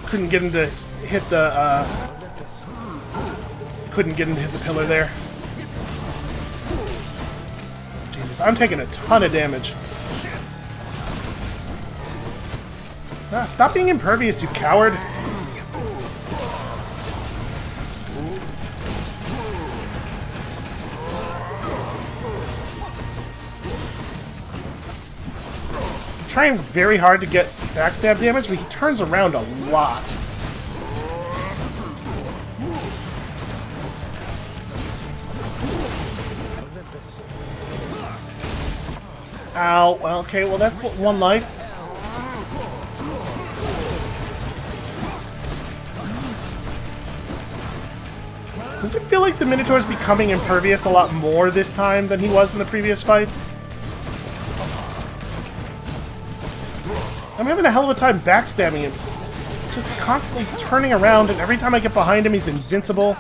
Couldn't get him to hit the, couldn't get him to hit the pillar there. Jesus, I'm taking a ton of damage. Stop being impervious, you coward! I'm trying very hard to get backstab damage, but he turns around a lot. Ow, well, okay, well that's one life. Does it feel like the Minotaur's becoming impervious a lot more this time than he was in the previous fights? I'm having a hell of a time backstabbing him. He's just constantly turning around, and every time I get behind him, he's invincible.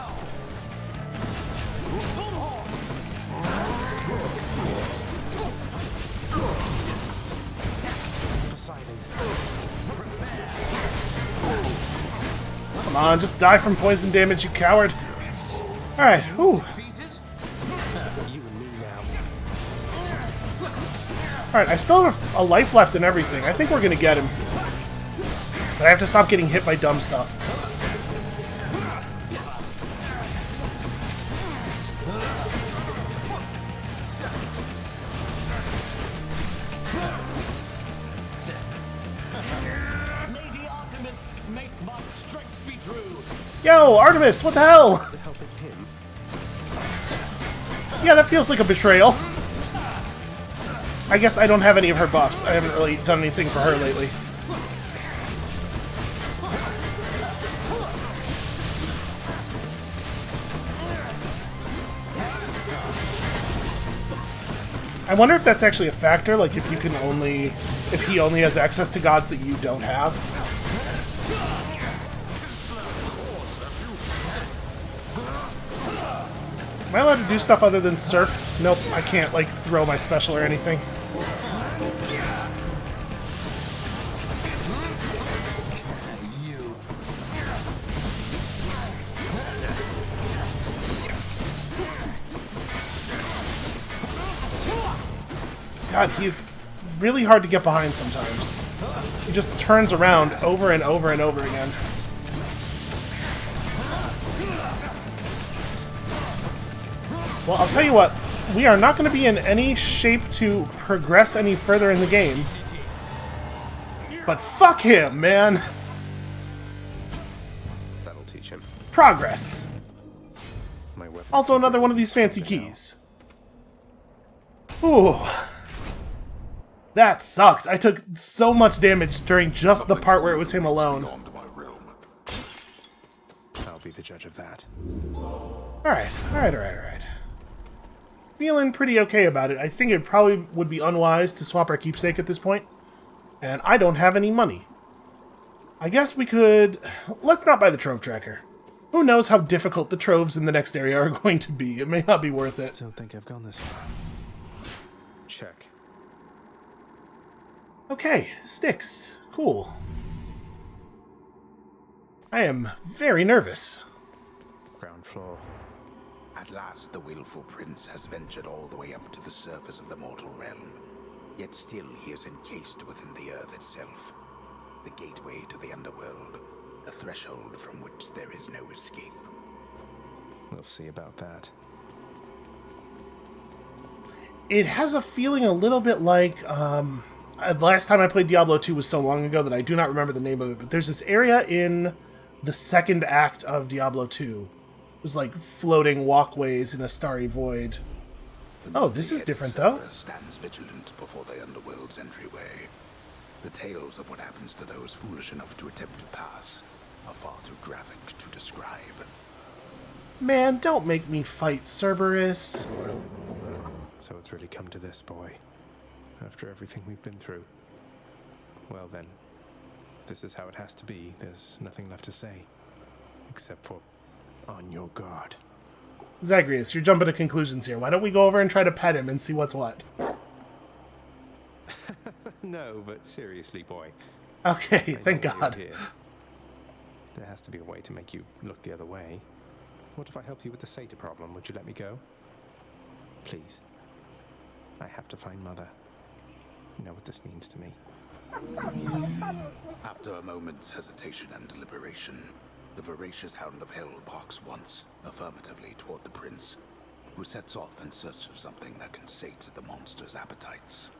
Come on, just die from poison damage, you coward. Alright, whew. Alright, I still have a life left and everything. I think we're gonna get him. But I have to stop getting hit by dumb stuff. Lady Artemis, make my strength be true. Yo, Artemis, what the hell? Yeah, that feels like a betrayal. I guess I don't have any of her buffs. I haven't really done anything for her lately. I wonder if that's actually a factor, like if you can only... if he only has access to gods that you don't have. Am I allowed to do stuff other than surf? Nope, I can't, like, throw my special or anything. God, he's really hard to get behind sometimes. He just turns around over and over and over again. Well, I'll tell you what, we are not going to be in any shape to progress any further in the game. But fuck him, man! That'll teach him. Progress! My weapon. Also another one of these fancy keys. Ooh. That sucked. I took so much damage during just the part where it was him alone. I'll be the judge of that. Alright. Feeling pretty okay about it. I think it probably would be unwise to swap our keepsake at this point. And I don't have any money. I guess we could... let's not buy the trove tracker. Who knows how difficult the troves in the next area are going to be. It may not be worth it. Don't think I've gone this far. Check. Okay, Styx. Cool. I am very nervous. Ground floor. At last, the willful prince has ventured all the way up to the surface of the mortal realm. Yet still he is encased within the earth itself. The gateway to the underworld. A threshold from which there is no escape. We'll see about that. It has a feeling a little bit like... last time I played Diablo 2 was so long ago that I do not remember the name of it, but there's this area in the second act of Diablo 2. It was like floating walkways in a starry void. Oh, this is different, though. Stands vigilant before the underworld's entryway. The tales of what happens to those foolish enough to attempt to pass are far too graphic to describe. Man, don't make me fight Cerberus. So it's really come to this, boy. After everything we've been through. Well then, this is how it has to be. There's nothing left to say. Except for, on your guard. Zagreus, you're jumping to conclusions here. Why don't we go over and try to pet him and see what's what? No, but seriously, boy. Okay, thank God. Here. There has to be a way to make you look the other way. What if I help you with the satyr problem? Would you let me go? Please. I have to find Mother. You know what this means to me. After a moment's hesitation and deliberation, the voracious hound of hell barks once, affirmatively toward the prince, who sets off in search of something that can sate the monster's appetites.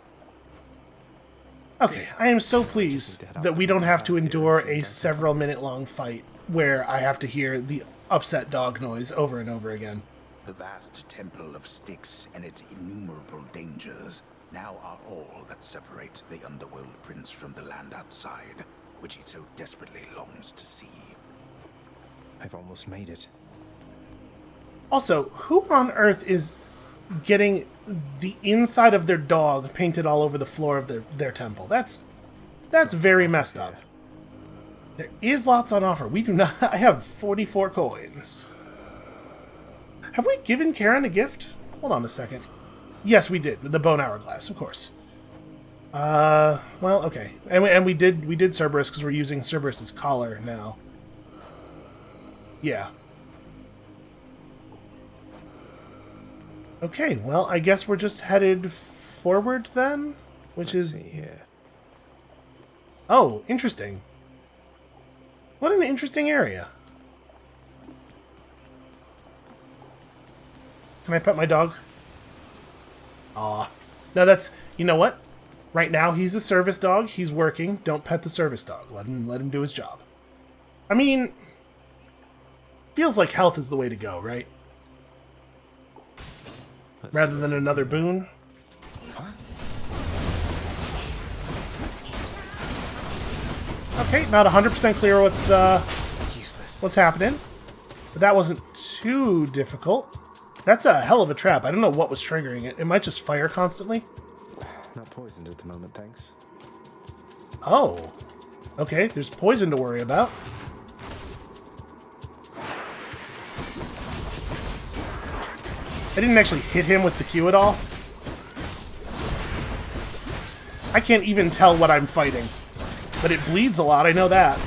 Okay, I am so pleased that we don't have to endure a several-minute-long fight where I have to hear the upset dog noise over and over again. The vast temple of Styx and its innumerable dangers now are all that separate the underworld prince from the land outside, which he so desperately longs to see. I've almost made it. Also, who on earth is getting the inside of their dog painted all over the floor of their temple? That's very messed up. There is lots on offer. We do not... I have 44 coins. Have we given Karen a gift? Hold on a second. Yes, we did. The bone hourglass, of course. Well, okay. And we did Cerberus because we're using Cerberus's collar now. Yeah. Okay, well, I guess we're just headed forward then? Which Let's is... see here. Oh, interesting. What an interesting area. Can I pet my dog? Aw. No, that's... You know what? Right now, he's a service dog. He's working. Don't pet the service dog. Let him do his job. I mean... Feels like health is the way to go, right? Rather than another boon. Okay, not 100% clear what's happening. But that wasn't too difficult. That's a hell of a trap. I don't know what was triggering it. It might just fire constantly. Not poisoned at the moment, thanks. Oh. Okay, there's poison to worry about. I didn't actually hit him with the Q at all. I can't even tell what I'm fighting. But it bleeds a lot, I know that.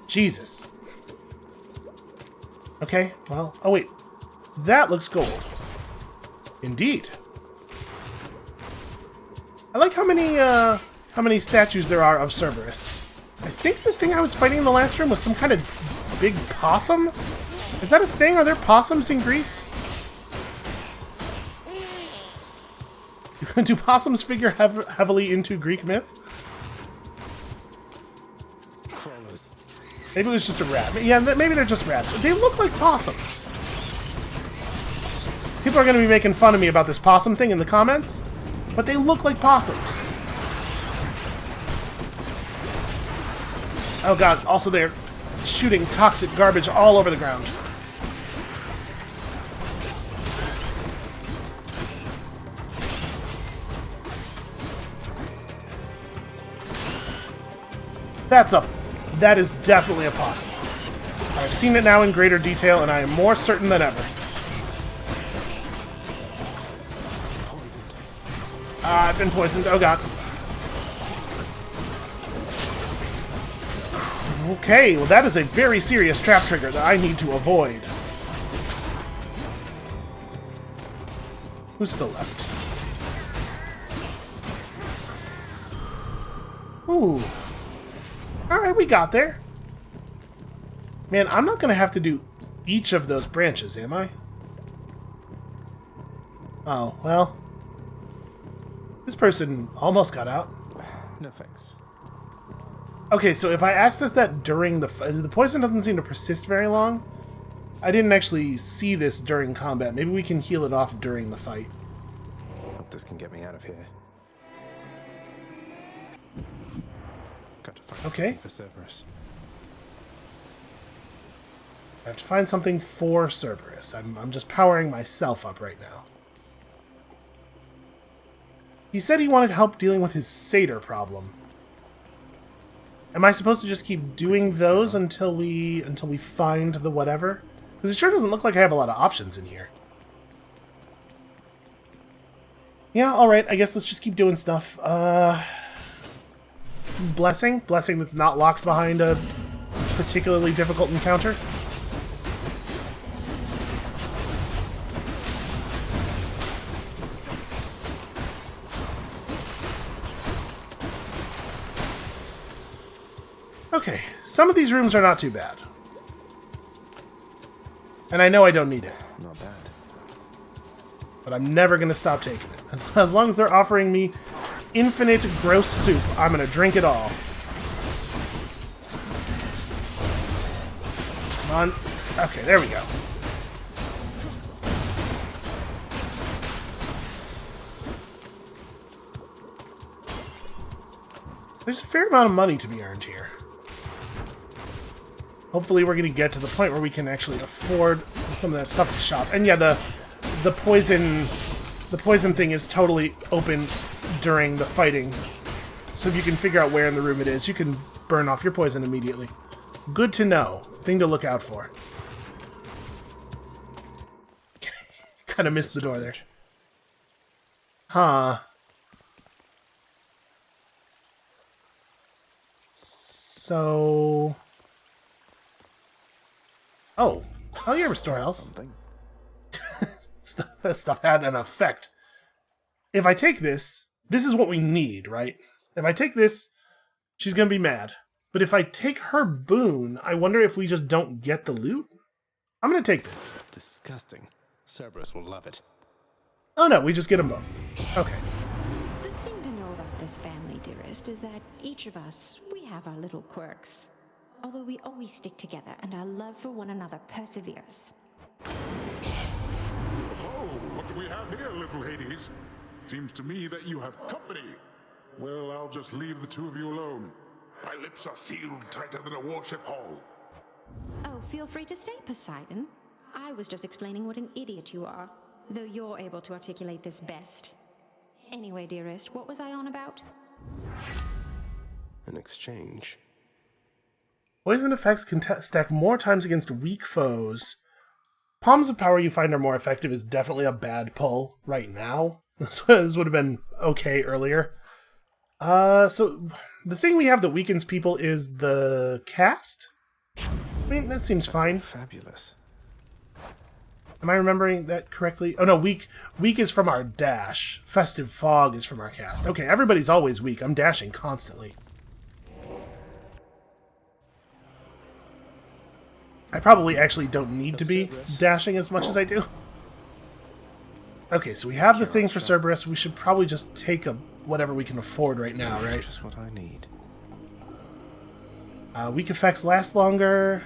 Jesus. Okay, well, oh wait. That looks gold. Indeed. I like how many statues there are of Cerberus. I think the thing I was fighting in the last room was some kind of big possum? Is that a thing? Are there possums in Greece? Do possums figure heavily into Greek myth? Crawlers. Maybe it was just a rat. Yeah, maybe they're just rats. They look like possums. People are going to be making fun of me about this possum thing in the comments, but they look like possums. Oh god, also they're shooting toxic garbage all over the ground. That is definitely a possum. I've seen it now in greater detail, and I am more certain than ever. Poisoned. I've been poisoned. Oh god. Okay, well that is a very serious trap trigger that I need to avoid. Who's still left? Ooh. Alright, we got there. Man, I'm not going to have to do each of those branches, am I? Oh, well. This person almost got out. No thanks. Okay, so if I access that during the poison doesn't seem to persist very long. I didn't actually see this during combat. Maybe we can heal it off during the fight. Hope this can get me out of here. Got to find something for Cerberus. I have to find something for Cerberus. I'm just powering myself up right now. He said he wanted help dealing with his satyr problem. Am I supposed to just keep doing those until we find the whatever? Because it sure doesn't look like I have a lot of options in here. Yeah, alright, I guess let's just keep doing stuff. Blessing? Blessing that's not locked behind a particularly difficult encounter. Okay, some of these rooms are not too bad. And I know I don't need it. Not bad. But I'm never going to stop taking it. As long as they're offering me infinite gross soup, I'm going to drink it all. Come on. Okay, there we go. There's a fair amount of money to be earned here. Hopefully we're going to get to the point where we can actually afford some of that stuff to shop. And yeah, the poison thing is totally open during the fighting. So if you can figure out where in the room it is, you can burn off your poison immediately. Good to know. Thing to look out for. Kind of missed the door there. Huh. So... Oh, yeah, restore health. Stuff had an effect. If I take this is what we need, right? If I take this, she's gonna be mad. But if I take her boon, I wonder if we just don't get the loot? I'm gonna take this. Disgusting. Cerberus will love it. Oh no, we just get them both. Okay. The thing to know about this family, dearest, is that each of us, we have our little quirks. Although we always stick together, and our love for one another perseveres. Oh, what do we have here, little Hades? Seems to me that you have company. Well, I'll just leave the two of you alone. My lips are sealed tighter than a warship hull. Oh, feel free to stay, Poseidon. I was just explaining what an idiot you are, though you're able to articulate this best. Anyway, dearest, what was I on about? An exchange. Poison effects can stack more times against weak foes. Palms of Power you find are more effective is definitely a bad pull right now. This would have been okay earlier. So the thing we have that weakens people is the cast? I mean, that seems fine. Fabulous. Am I remembering that correctly? Oh no, weak is from our dash. Festive Fog is from our cast. Okay, everybody's always weak. I'm dashing constantly. I probably actually don't need to be dashing as much as I do. Okay, so we have the thing for Cerberus. We should probably just take whatever we can afford right now, right? Just what I need. Weak effects last longer.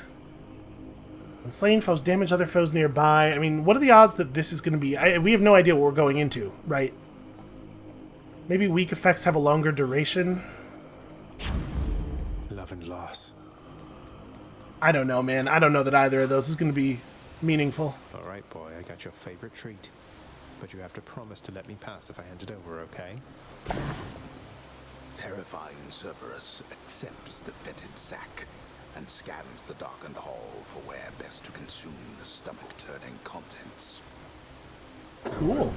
And slain foes damage other foes nearby. I mean, what are the odds that this is going to be... we have no idea what we're going into, right? Maybe weak effects have a longer duration? Love and loss. I don't know, man. I don't know that either of those is going to be meaningful. All right, boy. I got your favorite treat. But you have to promise to let me pass if I hand it over, okay? Terrifying Cerberus accepts the fetid sack and scans the darkened hall for where best to consume the stomach-turning contents. Cool.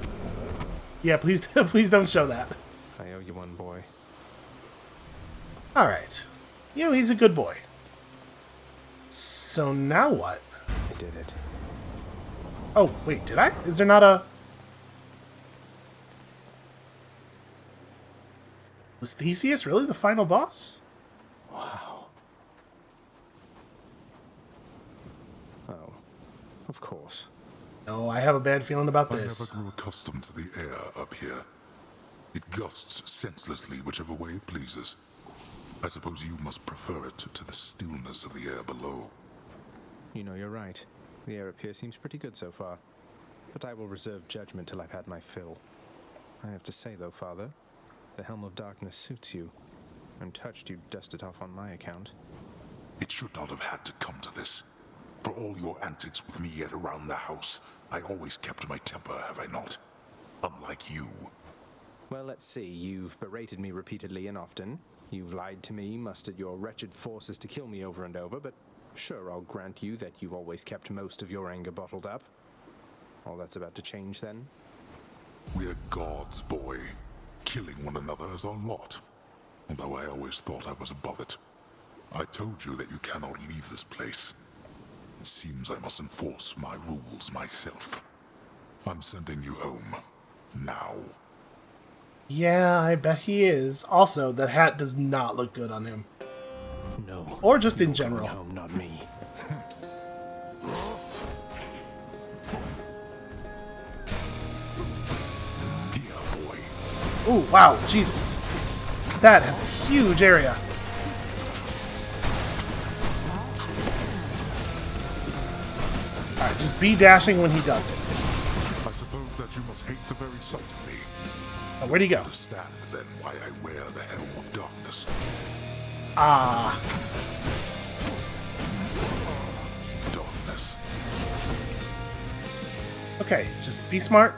Yeah, please, please don't show that. I owe you one, boy. All right. You know, he's a good boy. So now what? I did it. Oh, wait, did I? Is there not a... Was Theseus really the final boss? Wow. Oh, of course. No, I have a bad feeling about I this. never grew accustomed to the air up here. It gusts senselessly whichever way it pleases. I suppose you must prefer it to the stillness of the air below. You know, you're right. The air up here seems pretty good so far. But I will reserve judgment till I've had my fill. I have to say, though, Father, the Helm of Darkness suits you. I'm touched you dust it off on my account. It should not have had to come to this. For all your antics with me yet around the house, I always kept my temper, have I not? Unlike you. Well, let's see. You've berated me repeatedly and often. You've lied to me, mustered your wretched forces to kill me over and over, but sure, I'll grant you that you've always kept most of your anger bottled up. All that's about to change, then? We're gods, boy. Killing one another is our lot. Although I always thought I was above it. I told you that you cannot leave this place. It seems I must enforce my rules myself. I'm sending you home. Now. Yeah, I bet he is. Also, that hat does not look good on him. No. Or just in general. No, not me. Here, boy. Ooh, wow, Jesus. That has a huge area. Alright, just be dashing when he does it. I suppose that you must hate the very sight of me. Oh, where'd he go? Understand then why I wear the Helm of Darkness. Ah. Darkness. Okay, just be smart.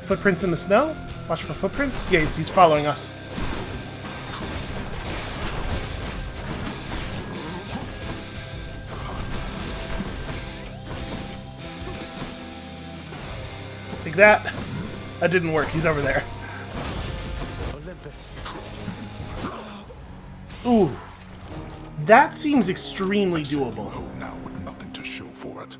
Footprints in the snow? Watch for footprints? Yeah, he's following us. Take that. That didn't work. He's over there. Olympus. Ooh. That seems extremely doable. Oh, now with nothing to show for it.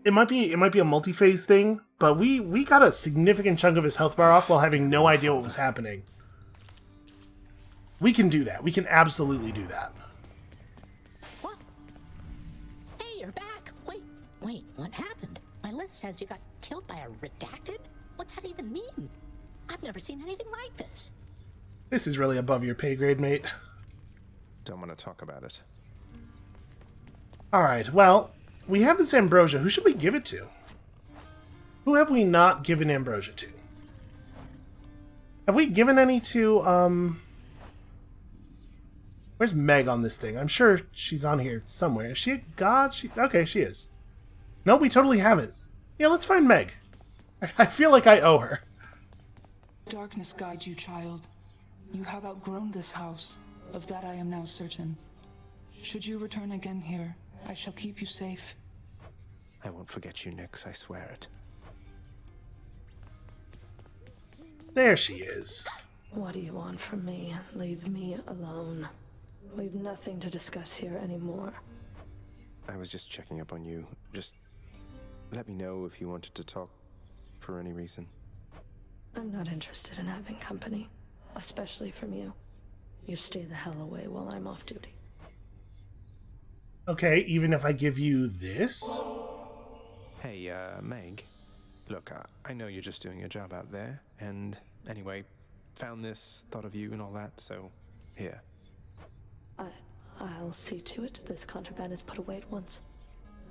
It might be a multi-phase thing, but we got a significant chunk of his health bar off while having no idea what was happening. We can do that. We can absolutely do that. What? Hey, you're back. Wait, what happened? My list says you got killed by a redacted? What's that even mean? I've never seen anything like this. This is really above your pay grade, mate. Don't want to talk about it. Alright, well, we have this ambrosia. Who should we give it to? Who have we not given ambrosia to? Have we given any to, Where's Meg on this thing? I'm sure she's on here somewhere. Is she a god? Okay, she is. No, we totally haven't. Yeah, let's find Meg. I feel like I owe her. Darkness guide you, child. You have outgrown this house. Of that I am now certain. Should you return again here, I shall keep you safe. I won't forget you, Nyx, I swear it. There she is. What do you want from me? Leave me alone. We've nothing to discuss here anymore. I was just checking up on you. Just let me know if you wanted to talk for any reason. I'm not interested in having company, especially from you. You stay the hell away while I'm off duty. Okay, even if I give you this? Hey, Meg. Look, I know you're just doing your job out there, and anyway, found this, thought of you and all that, so here. I'll see to it this contraband is put away at once.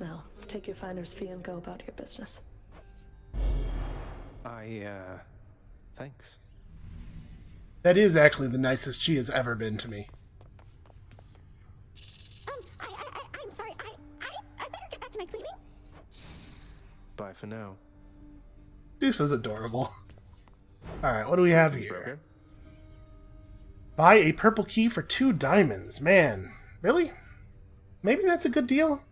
Now, take your finder's fee and go about your business. Thanks. That is actually the nicest she has ever been to me. I'm sorry, I better get back to my cleaning. Bye for now. Deuce is adorable. Alright, what do we have here? Buy a purple key for 2 diamonds. Man, really? Maybe that's a good deal?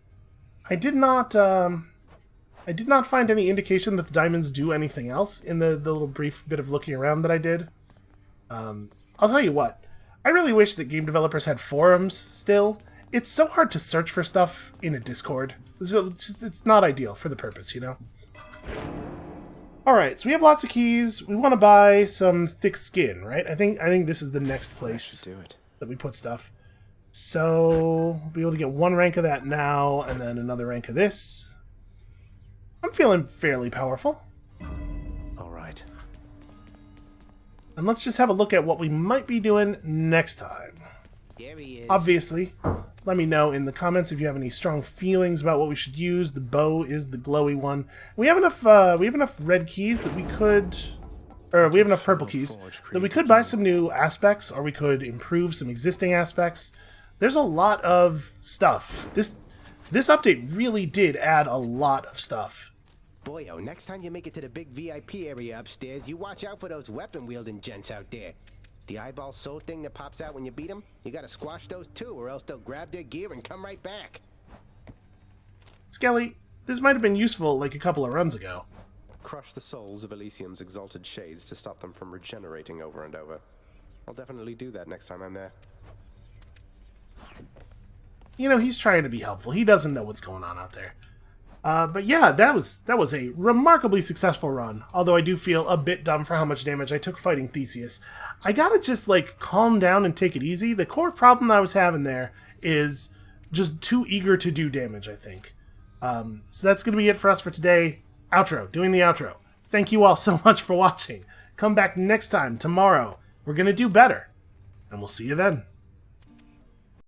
I did not find any indication that the diamonds do anything else in the little brief bit of looking around that I did. I'll tell you what. I really wish that game developers had forums still. It's so hard to search for stuff in a Discord. It's not ideal for the purpose, you know? Alright, so we have lots of keys. We want to buy some thick skin, right? I think this is the next place that we put stuff. So, we'll be able to get 1 rank of that now, and then another rank of this. I'm feeling fairly powerful. Alright. And let's just have a look at what we might be doing next time. There he is. Obviously, let me know in the comments if you have any strong feelings about what we should use. The bow is the glowy one. We have enough red keys that we could, or we have enough purple keys that we could buy some new aspects, or we could improve some existing aspects. There's a lot of stuff. This update really did add a lot of stuff. Boyo, next time you make it to the big VIP area upstairs, you watch out for those weapon-wielding gents out there. The eyeball soul thing that pops out when you beat them, you gotta squash those too, or else they'll grab their gear and come right back. Skelly, this might have been useful like a couple of runs ago. Crush the souls of Elysium's exalted shades to stop them from regenerating over and over. I'll definitely do that next time I'm there. You know, he's trying to be helpful. He doesn't know what's going on out there. But yeah, that was a remarkably successful run. Although I do feel a bit dumb for how much damage I took fighting Theseus. I gotta just, like, calm down and take it easy. The core problem I was having there is just too eager to do damage, I think. So that's gonna be it for us for today. Outro. Doing the outro. Thank you all so much for watching. Come back next time, tomorrow. We're gonna do better. And we'll see you then.